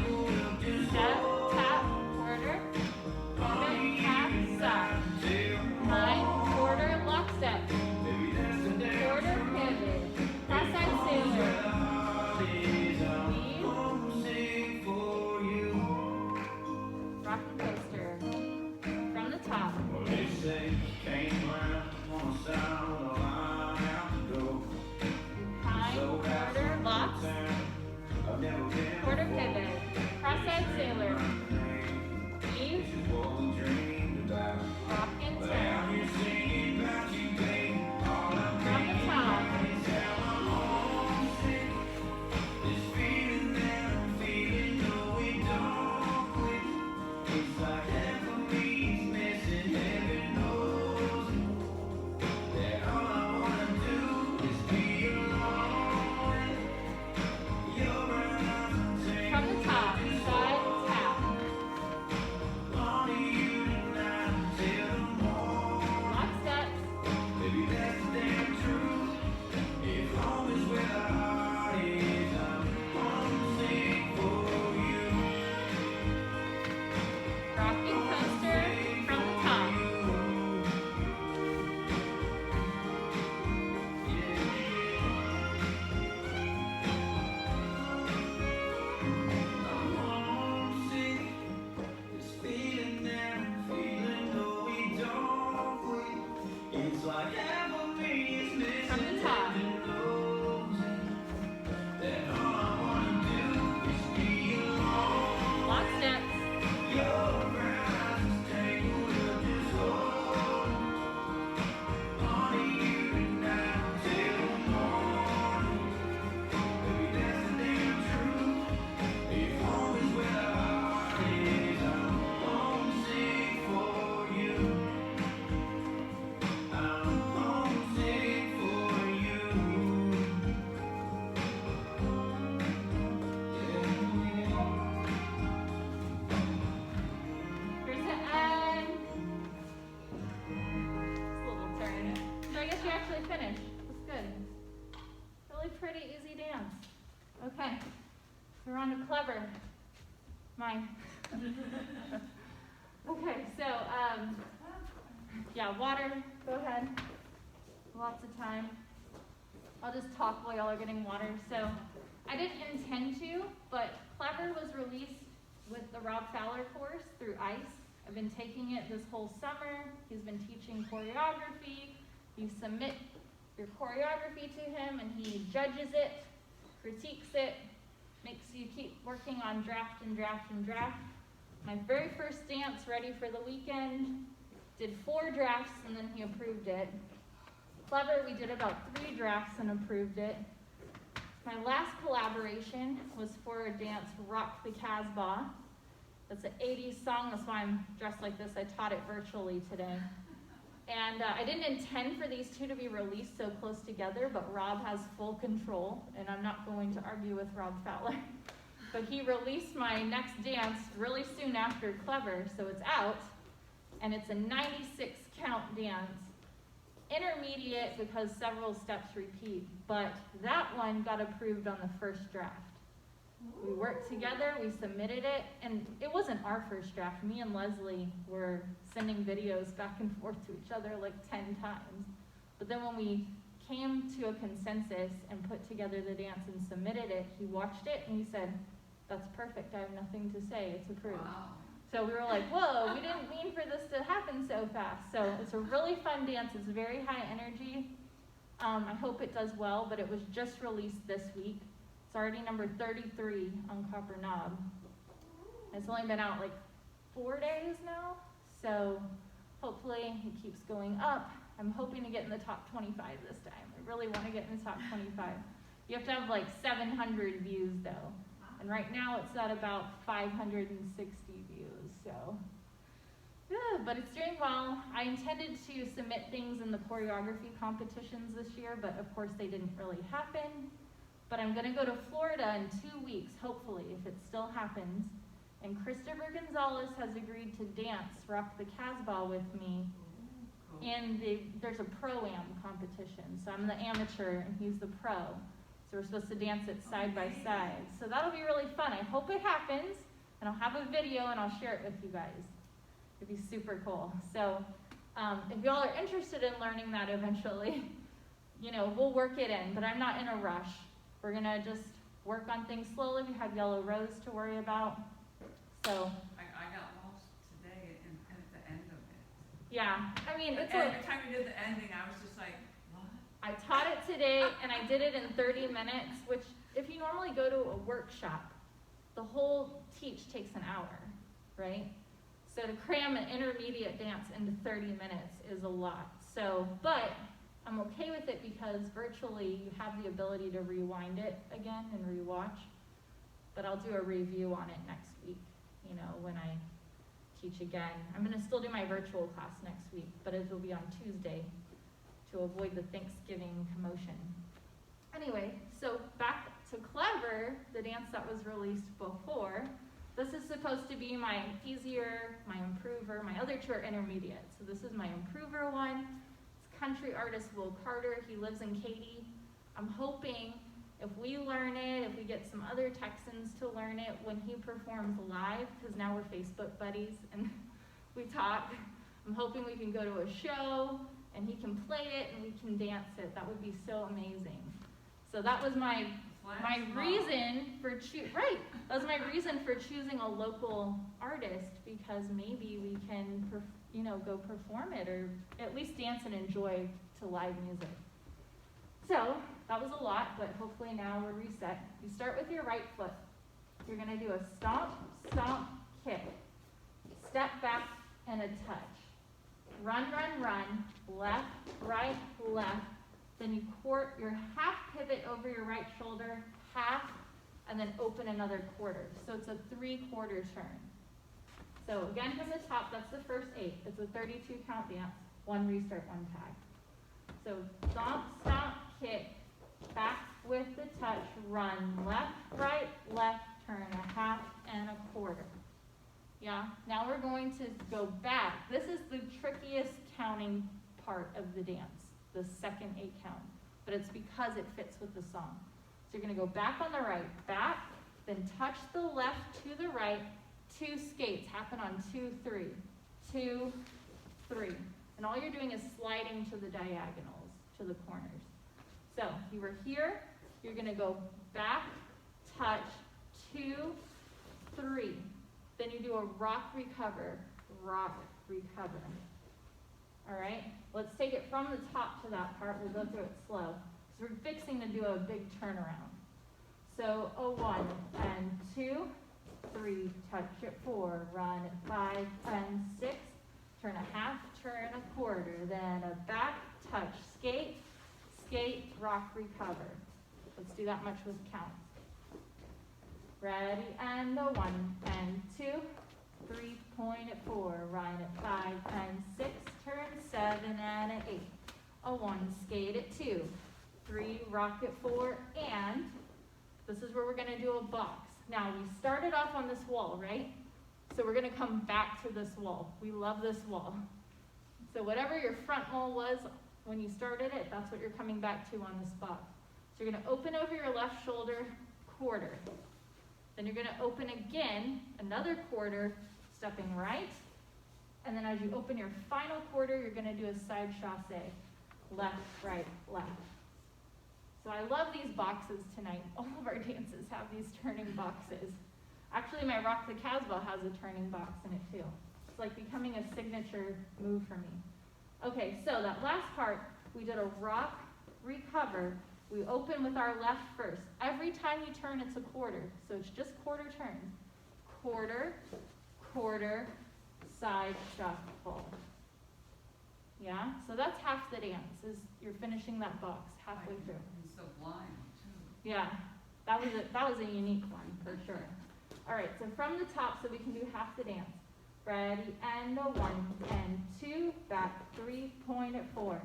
step, tap, quarter. Pivot, tap, side. Behind, quarter, lock step. Quarter, pivot. Cross side sailor. Weave. Rocking coaster. From the top. Behind, quarter, locks. Quarter pivot. Cross side sailor. Weave. Rock and turn. From the top. From the top, side tap. Lock steps. Rocking coaster from the top. From the top. Lock steps. Here's the end. It's a little turn. So I guess you actually finished. That's good. Really pretty, easy dance. Okay. We're on to clever. Mine. Okay, so, yeah, water. Go ahead. Lots of time. I'll just talk while y'all are getting water. So, I didn't intend to, but Clever was released with the Rob Fowler course through ICE. I've been taking it this whole summer. He's been teaching choreography. You submit your choreography to him, and he judges it, critiques it, makes you keep working on draft and draft and draft. My very first dance, ready for the weekend, did 4 drafts, and then he approved it. Clever, we did about 3 drafts and approved it. My last collaboration was for a dance, Rock the Casbah. That's an 80s song, that's why I'm dressed like this. I taught it virtually today. And I didn't intend for these two to be released so close together, but Rob has full control, and I'm not going to argue with Rob Fowler. But he released my next dance really soon after Clever, so it's out, and it's a 96 count dance. Intermediate because several steps repeat, but that one got approved on the first draft. We worked together, we submitted it, and it wasn't our first draft. Me and Leslie were sending videos back and forth to each other like 10 times. But then when we came to a consensus and put together the dance and submitted it, he watched it and he said, "That's perfect, I have nothing to say, it's approved."
Wow.
So we were like, whoa, we didn't mean for this to happen so fast. So it's a really fun dance, it's very high energy. I hope it does well, but it was just released this week. It's already number 33 on Copper Knob. It's only been out like 4 days now, so hopefully it keeps going up. I'm hoping to get in the top 25 this time. I really want to get in the top 25. You have to have like 700 views though. And right now it's at about 560 views, so. Yeah, but it's doing well. I intended to submit things in the choreography competitions this year, but of course they didn't really happen. But I'm gonna go to Florida in 2 weeks, hopefully, if it still happens. And Christopher Gonzalez has agreed to dance Rock the Casbah with me.
Cool.
And there's a pro-am competition. So I'm the amateur and he's the pro. So we're supposed to dance it side by side. So that'll be really fun. I hope it happens. And I'll have a video and I'll share it with you guys. It'd be super cool. So if y'all are interested in learning that eventually, you know, we'll work it in, but I'm not in a rush. We're gonna just work on things slowly. We have Yellow Rose to worry about. So
I got lost today at the end of it.
yeah, I mean, it's
Every time we did the ending, I was just like, what?
I taught it today and I did it in 30 minutes, which if you normally go to a workshop, the whole teach takes an hour, right? So to cram an intermediate dance into 30 minutes is a lot. So, but I'm okay with it because virtually you have the ability to rewind it again and rewatch. But I'll do a review on it next week, you know, when I teach again. I'm gonna still do my virtual class next week, but it will be on Tuesday to avoid the Thanksgiving commotion. Anyway, so back to Clever, the dance that was released before. This is supposed to be my easier, my improver, my other two are intermediate. So this is my improver one. It's country artist Will Carter, he lives in Katy. I'm hoping if we learn it, if we get some other Texans to learn it when he performs live, because now we're Facebook buddies and we talk. I'm hoping we can go to a show and he can play it and we can dance it. That would be so amazing. So that was my reason for that was my reason for choosing a local artist, because maybe we can, you know, go perform it or at least dance and enjoy to live music. So that was a lot, but hopefully now we're reset. You start with your right foot. You're gonna do a stomp, stomp, kick, step back, and a touch. Run, run, run, left, right, left. Then you your half pivot over your right shoulder, half, and then open another quarter. So it's a 3/4 turn. So again from the top, that's the first 8. It's a 32 count dance. 1 restart, 1 tag. So stomp, stomp, kick, back with the touch, run, left, right, left, turn a half and a quarter. Yeah, now we're going to go back. This is the trickiest counting part of the dance, the second 8 count, but it's because it fits with the song. So you're gonna go back on the right, back, then touch the left to the right, 2 skates, happen on 2, 3, 2, 3. And all you're doing is sliding to the diagonals, to the corners. So you were here, you're gonna go back, touch, 2, 3. Then you do a rock, recover, All right, let's take it from the top to that part. We'll go through it slow. So we're fixing to do a big turnaround. So a 1 and 2, 3, touch it 4, run it 5 and 6, turn a half, turn a quarter, then a back, touch, skate, skate, rock, recover. Let's do that much with counts. Ready, and a 1 and 2, 3, point at 4, right at 5 and 6, turn 7 and an 8, a 1, skate at 2, 3, rock at 4, and this is where we're gonna do a box. Now, we started off on this wall, right? So we're gonna come back to this wall. We love this wall. So whatever your front wall was when you started it, that's what you're coming back to on this box. So you're gonna open over your left shoulder, quarter. Then you're gonna open again, another quarter, stepping right. And then as you open your final quarter, you're gonna do a side chassé. Left, right, left. So I love these boxes tonight. All of our dances have these turning boxes. Actually, my Rock the Casbah has a turning box in it too. It's like becoming a signature move for me. Okay, so that last part, we did a rock, recover. We open with our left first. Every time you turn, it's a quarter. So it's just quarter turns. Quarter, quarter, side, shuffle. Yeah, so that's half the dance, is you're finishing that box halfway through.
And so blind, too.
Yeah, that was a unique one, for sure. All right, so from the top, so we can do half the dance. Ready, and a 1 and 2, back 3, point at 4,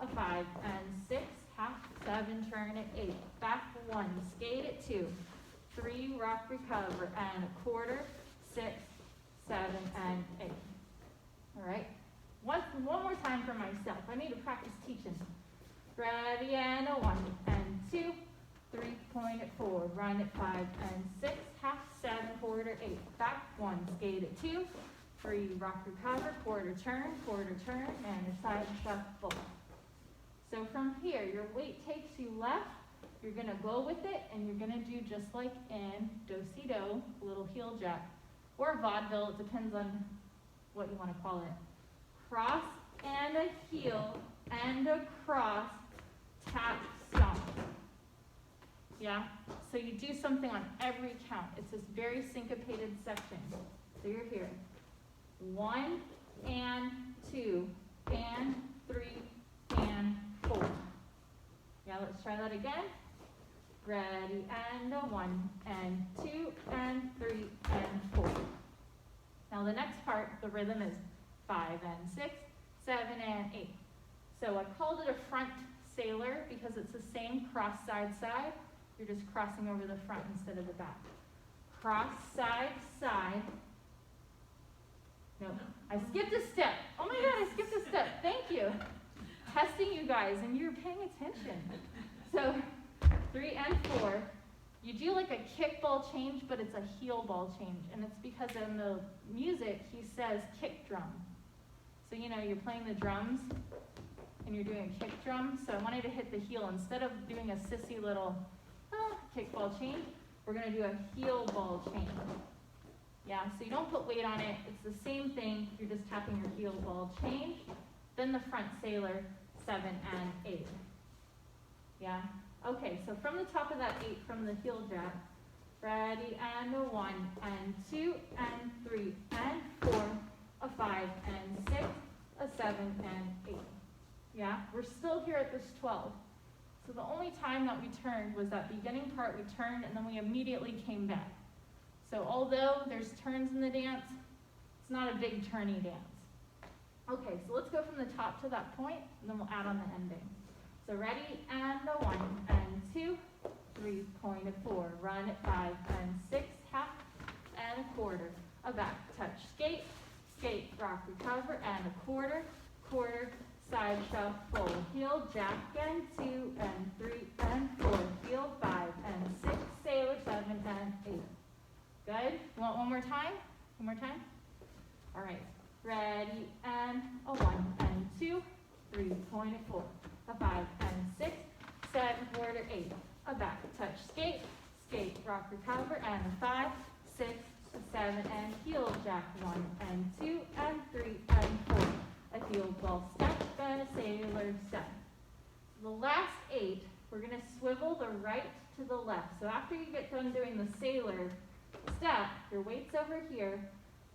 a 5 and 6, half, 7, turn at 8, back 1, skate at 2, 3, rock, recover, and a quarter, 6, 7, and 8. All right, one more time for myself. I need to practice teaching. Ready, and a 1 and 2, 3, point at 4, run at 5 and 6, half, 7, quarter, 8, back 1, skate at 2, 3, rock, recover, quarter turn, and a side shuffle. So from here, your weight takes you left, you're gonna go with it, and you're gonna do just like in do-si-do, little heel jack, or vaudeville, it depends on what you wanna call it. Cross and a heel, and a cross, tap, stomp. Yeah, so you do something on every count. It's this very syncopated section. So you're here. 1 and 2 and 3 and 4. Yeah, let's try that again. Ready, and a 1 and 2 and 3 and 4. Now the next part, the rhythm is 5 and 6, 7 and 8. So I called it a front sailor because it's the same cross side side. You're just crossing over the front instead of the back. Cross side side. No, I skipped a step. Oh my God, I skipped a step. Thank you. Testing you guys, and you're paying attention. So 3 and 4. You do like a kick ball change, but it's a heel ball change. And it's because in the music, he says kick drum. So you know, you're playing the drums, and you're doing a kick drum. So I wanted to hit the heel. Instead of doing a sissy little kick ball change, we're gonna do a heel ball change. Yeah, so you don't put weight on it. It's the same thing. You're just tapping your heel ball change. Then the front sailor, 7 and 8. Yeah, okay, so from the top of that 8, from the heel jack, ready, and a 1 and 2 and 3 and 4, a 5 and 6, a 7 and 8. Yeah, we're still here at this 12. So the only time that we turned was that beginning part. We turned and then we immediately came back. So although there's turns in the dance, it's not a big turny dance. Okay, so let's go from the top to that point, and then we'll add on the ending. So ready, and a 1 and 2, 3, point at 4, run at 5 and 6, half and a quarter, a back touch, skate, skate, rock, recover, and a quarter, quarter, side shuffle, heel, jack, and 2 and 3 and 4, heel, 5 and 6, sailor, 7 and 8. Good? You want one more time? One more time? All right. Ready, and a 1 and 2, 3, point at 4, a 5 and 6, 7, quarter, 8, a back touch, skate, skate, rock, recover, and a 5, 6, a 7, and heel, jack, 1 and 2 and 3 and 4, a heel ball step, and a sailor step. The last 8, we're going to swivel the right to the left. So after you get done doing the sailor step, your weight's over here,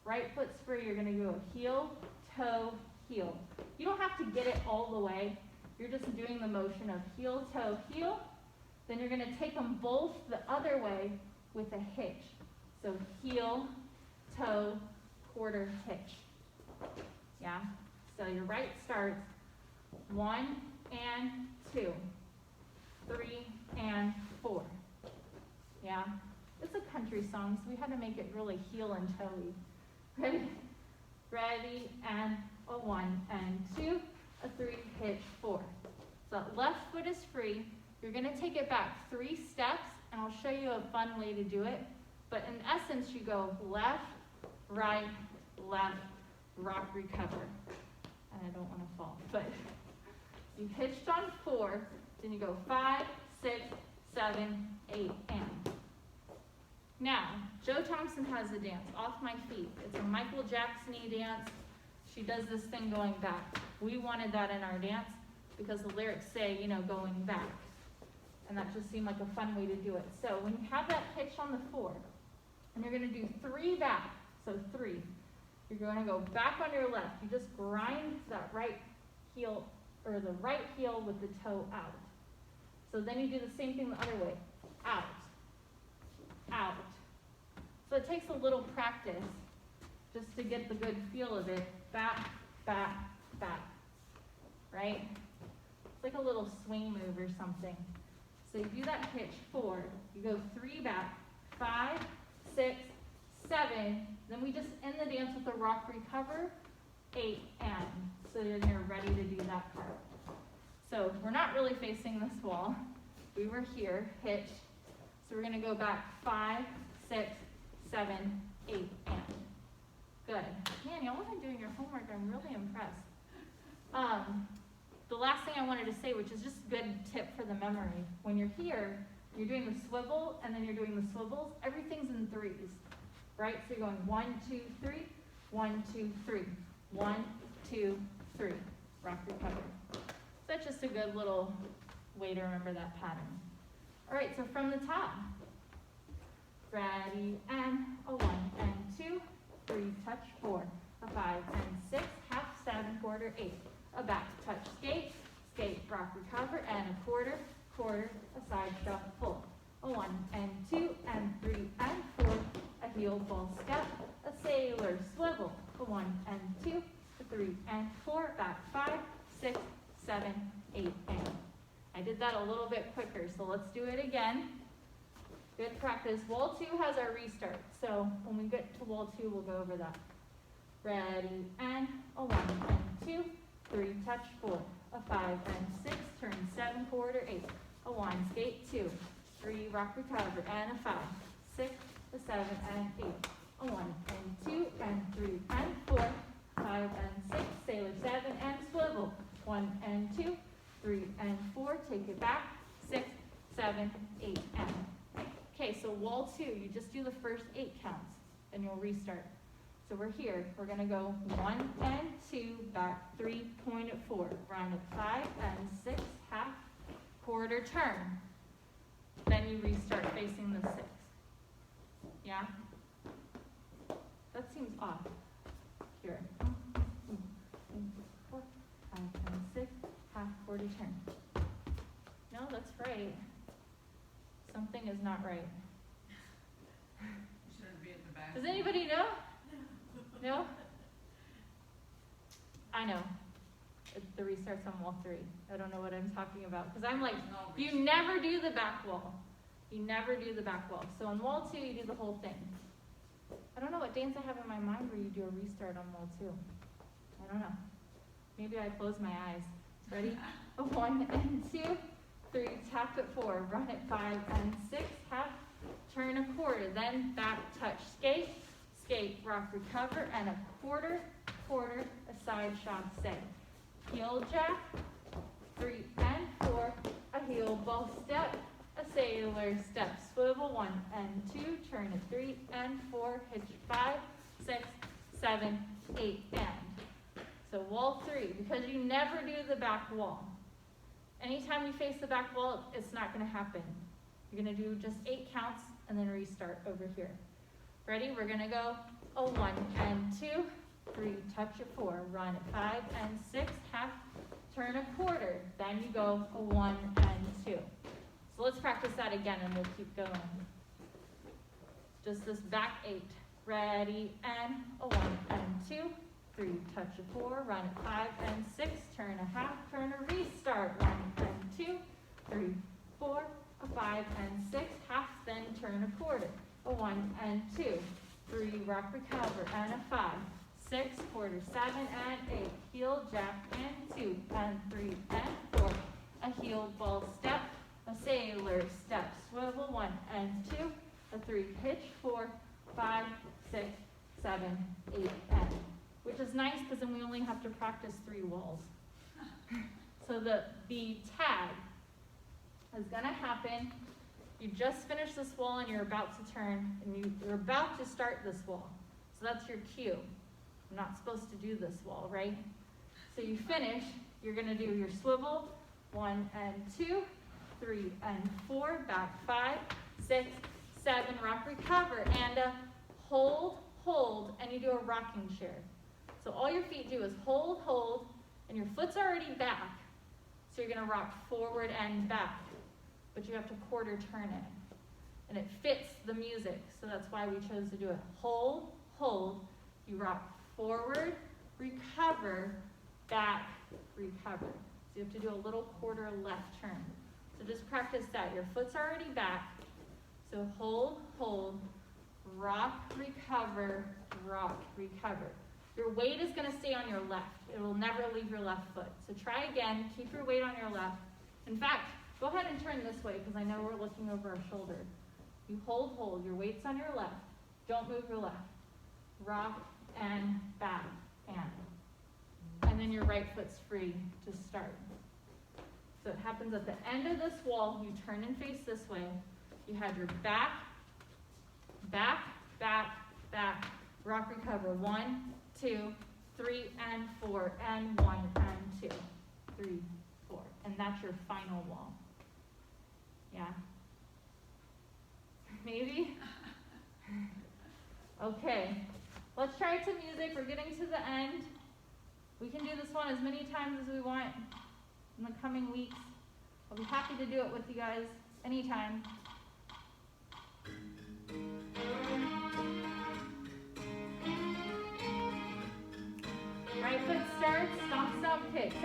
right foot's free, you're going to go heel, toe, heel. You don't have to get it all the way. You're just doing the motion of heel, toe, heel, Then you're gonna take them both the other way with a hitch. So heel, toe, quarter hitch. Yeah? So your right starts 1 and 2, 3 and 4. Yeah? It's a country song, so we had to make it really heel and toey. Ready? Ready, and a 1 and 2, a 3, hitch, 4. So that left foot is free. You're gonna take it back 3 steps, and I'll show you a fun way to do it. But in essence, you go left, right, left, rock, recover. And I don't wanna fall, but you hitched on 4, then you go 5, 6, 7, 8, and. Now, Jo Thompson has a dance, Off My Feet. It's a Michael Jackson-y dance. She does this thing going back. We wanted that in our dance because the lyrics say, you know, going back. And that just seemed like a fun way to do it. So when you have that hitch on the 4, and you're gonna do 3 back, so 3. You're gonna go back on your left. You just grind that right heel, or the right heel with the toe out. So then you do the same thing the other way. Out, out. So it takes a little practice just to get the good feel of it. Back, back, back, right? It's like a little swing move or something. So you do that hitch 4, you go 3 back, 5, 6, 7, then we just end the dance with a rock recover, 8, and. So then you're ready to do that part. So we're not really facing this wall. We were here, hitch. So we're gonna go back 5, 6, 7, 8, and. Good. Man, y'all have been doing your homework. I'm really impressed. The last thing I wanted to say, which is just a good tip for the memory. When you're here, you're doing the swivel, and then you're doing the swivels. Everything's in 3s, right? So you're going 1, 2, 3, 1, 2, 3, 1, 2, 3. Rock, recover. So that's just a good little way to remember that pattern. All right, so from the top. Ready, and a 1 and 2, 3, touch 4, a 5 and 6, half, 7, quarter, 8, a back, touch, skate, skate, rock, recover, and a quarter, quarter, a side stop, full, a 1 and 2 and 3 and 4, a heel, ball, step, a sailor, swivel, a 1 and 2, a 3 and 4, back, 5, 6, 7, 8, and. I did that a little bit quicker, so let's do it again. Good practice. Wall 2 has our restart, so when we get to wall 2, we'll go over that. Ready, and a 1 and 2, 3, touch 4, a 5 and 6, turn 7, quarter, 8, a 1, skate 2, 3, rock, recover, and a 5, 6, a 7 and 8, a 1 and 2 and 3 and 4, 5 and 6, sailor 7 and swivel, 1 and 2, 3 and 4, take it back, 6, 7, 8, and. Okay, so wall 2, you just do the first 8 counts, and you'll restart. So we're here, we're gonna go 1 and 2, back 3, point at 4, round at 5 and 6, half, quarter, turn. Then you restart facing the 6. Yeah? That seems off. Here. 4, 5 and 6, half, quarter, turn. No, that's right. Something is not right.
Shouldn't be at the back.
Does anybody know? No? I know. The restart's on wall 3. I don't know what I'm talking about. Because I'm like, you never do the back wall. You never do the back wall. So on wall 2, you do the whole thing. I don't know what dance I have in my mind where you do a restart on wall 2. I don't know. Maybe I close my eyes. Ready? A 1 and 2. 3, tap at 4, run at 5 and 6, half, turn a quarter, then back, touch, skate, skate, rock, recover, and a quarter, quarter, a side shot, say. Heel jack, 3 and 4, a heel ball step, a sailor step, swivel, 1 and 2, turn at 3 and 4, hitch 5, 6, 7, 8, and. So wall 3, because you never do the back wall. Anytime you face the back wall, it's not going to happen. You're going to do just 8 counts and then restart over here. Ready? We're going to go a 1 and 2, 3, touch at 4, run at 5 and 6, half, turn a quarter. Then you go a 1 and 2. So let's practice that again and we'll keep going. Just this back 8. Ready, and a 1 and 2, 3, touch a 4, run it 5 and 6, turn a half, turn a restart, 1 and 2, 3, 4, a 5 and 6, half, then turn a quarter, a 1 and 2, 3, rock, recover, and a 5, 6, quarter, 7 and 8, heel, jack, and 2, and 3, and 4, a heel, ball, step, a sailor, step, swivel, 1 and 2, a 3, hitch, 4, 5, 6, 7, 8, and, which is nice because then we only have to practice 3 walls. So the tag is going to happen. You just finished this wall and you're about to turn, and you're about to start this wall. So that's your cue. I'm not supposed to do this wall, right? So you finish, you're going to do your swivel, 1 and 2, 3 and 4, back 5, 6, 7, rock, recover, and a hold, and you do a rocking chair. So all your feet do is hold, and your foot's already back. So you're going to rock forward and back, but you have to quarter turn it. And it fits the music, so that's why we chose to do it. Hold, you rock forward, recover, back, recover. So you have to do a little quarter left turn. So just practice that. Your foot's already back. So hold, rock, recover, Your weight is going to stay on your left. It will never leave your left foot. So try again. Keep your weight on your left. In fact, go ahead and turn this way because I know we're looking over our shoulder. You hold. Your weight's on your left. Don't move your left. Rock and back and then your right foot's free to start. So it happens at the end of this wall. You turn and face this way. You have your back, rock, recover, 1, 2, 3, and 4, and 1, and 2, 3, 4. And that's your final wall. Yeah? Maybe? Okay. Let's try some music. We're getting to the end. We can do this one as many times as we want in the coming weeks. I'll be happy to do it with you guys anytime. Right foot starts, stomp, kick. 6,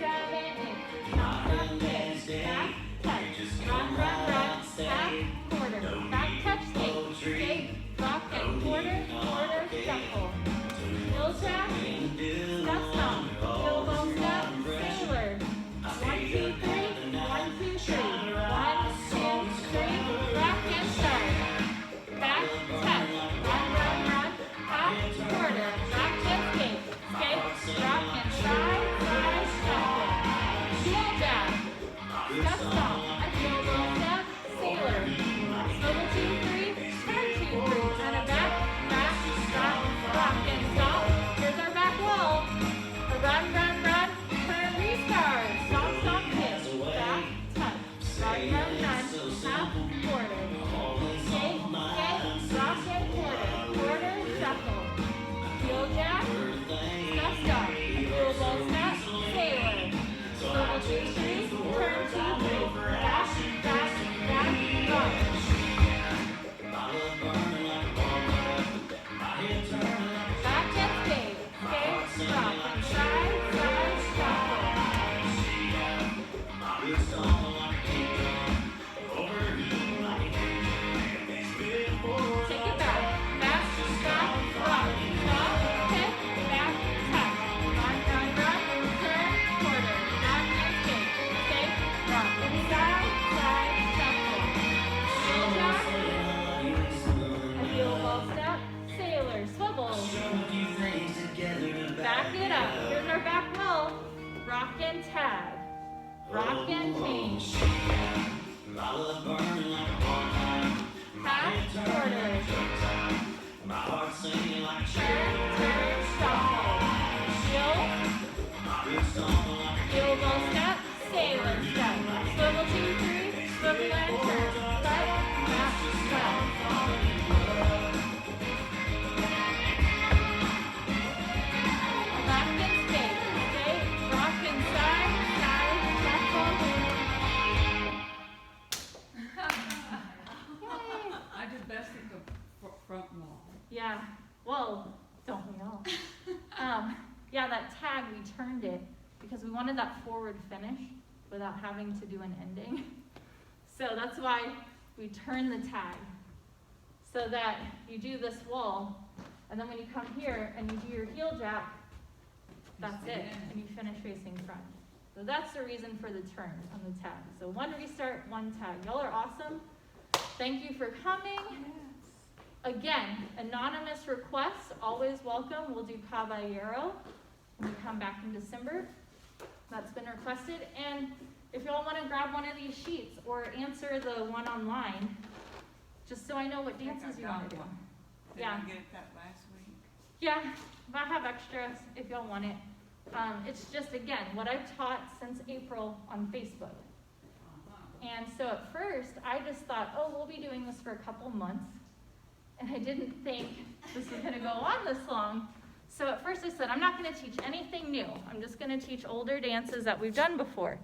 7, 8. Stomp, kick. Back, touch. Run, half, quarter. Back, touch, skate, rock, and quarter, shuffle. Heel jack, step stomp. Heel ball step, sailor. 1, 2, 3. 1, 2, 3. 1, 2, 3. Rock and start. Back, touch. Run. Half, quarter. Back, touch, skate, rock and side, shuffle. Heel jack, step stomp. A heel ball step, sailor. Swivel 2, 3. Turn 2, 3. And a back, rock and stop. Here's our back wall. A run. Turn, restart. Stomp, kick. Back, touch. Run. Half, quarter. Skate, rock and quarter, shuffle. Heel jack, step, heel ball step, sailor. Swivel 2, 3. Turn 2, 3. Back, run. Back and skate, rock and side, shuffle. Take it back, stop, rock, stop, kick, back, tap. Run, turn, quarter, back and skate, rock and side, shuffle. Heel jack, a heel ball step, sailor, swivel. Back it up. Here's our back wall. Rock and tag. Rock and change. Half quarter. Turn, shuffle. Heel ball step, sailor step. Swivel 2, 3, swivel and turn. Back, Back and skate, rock and side, shuffle. we turned it because we wanted that forward finish without having to do an ending. So that's why we turn the tag so that you do this wall, and then when you come here and you do your heel jack, that's it, and you finish facing front. So that's the reason for the turn on the tag. So one restart, one tag. Y'all are awesome. Thank you for coming. Again, anonymous requests, always welcome. We'll do Caballero when we come back in December. That's been requested. And if y'all want to grab one of these sheets or answer the one online, just so I know what dances you want to do. Yeah.
Did you get that last week?
Yeah, I have extras if y'all want it. It's just, again, what I've taught since April on Facebook. And so at first, I just thought, oh, we'll be doing this for a couple months. And I didn't think this was going to go on this long. So at first I said, I'm not going to teach anything new. I'm just going to teach older dances that we've done before.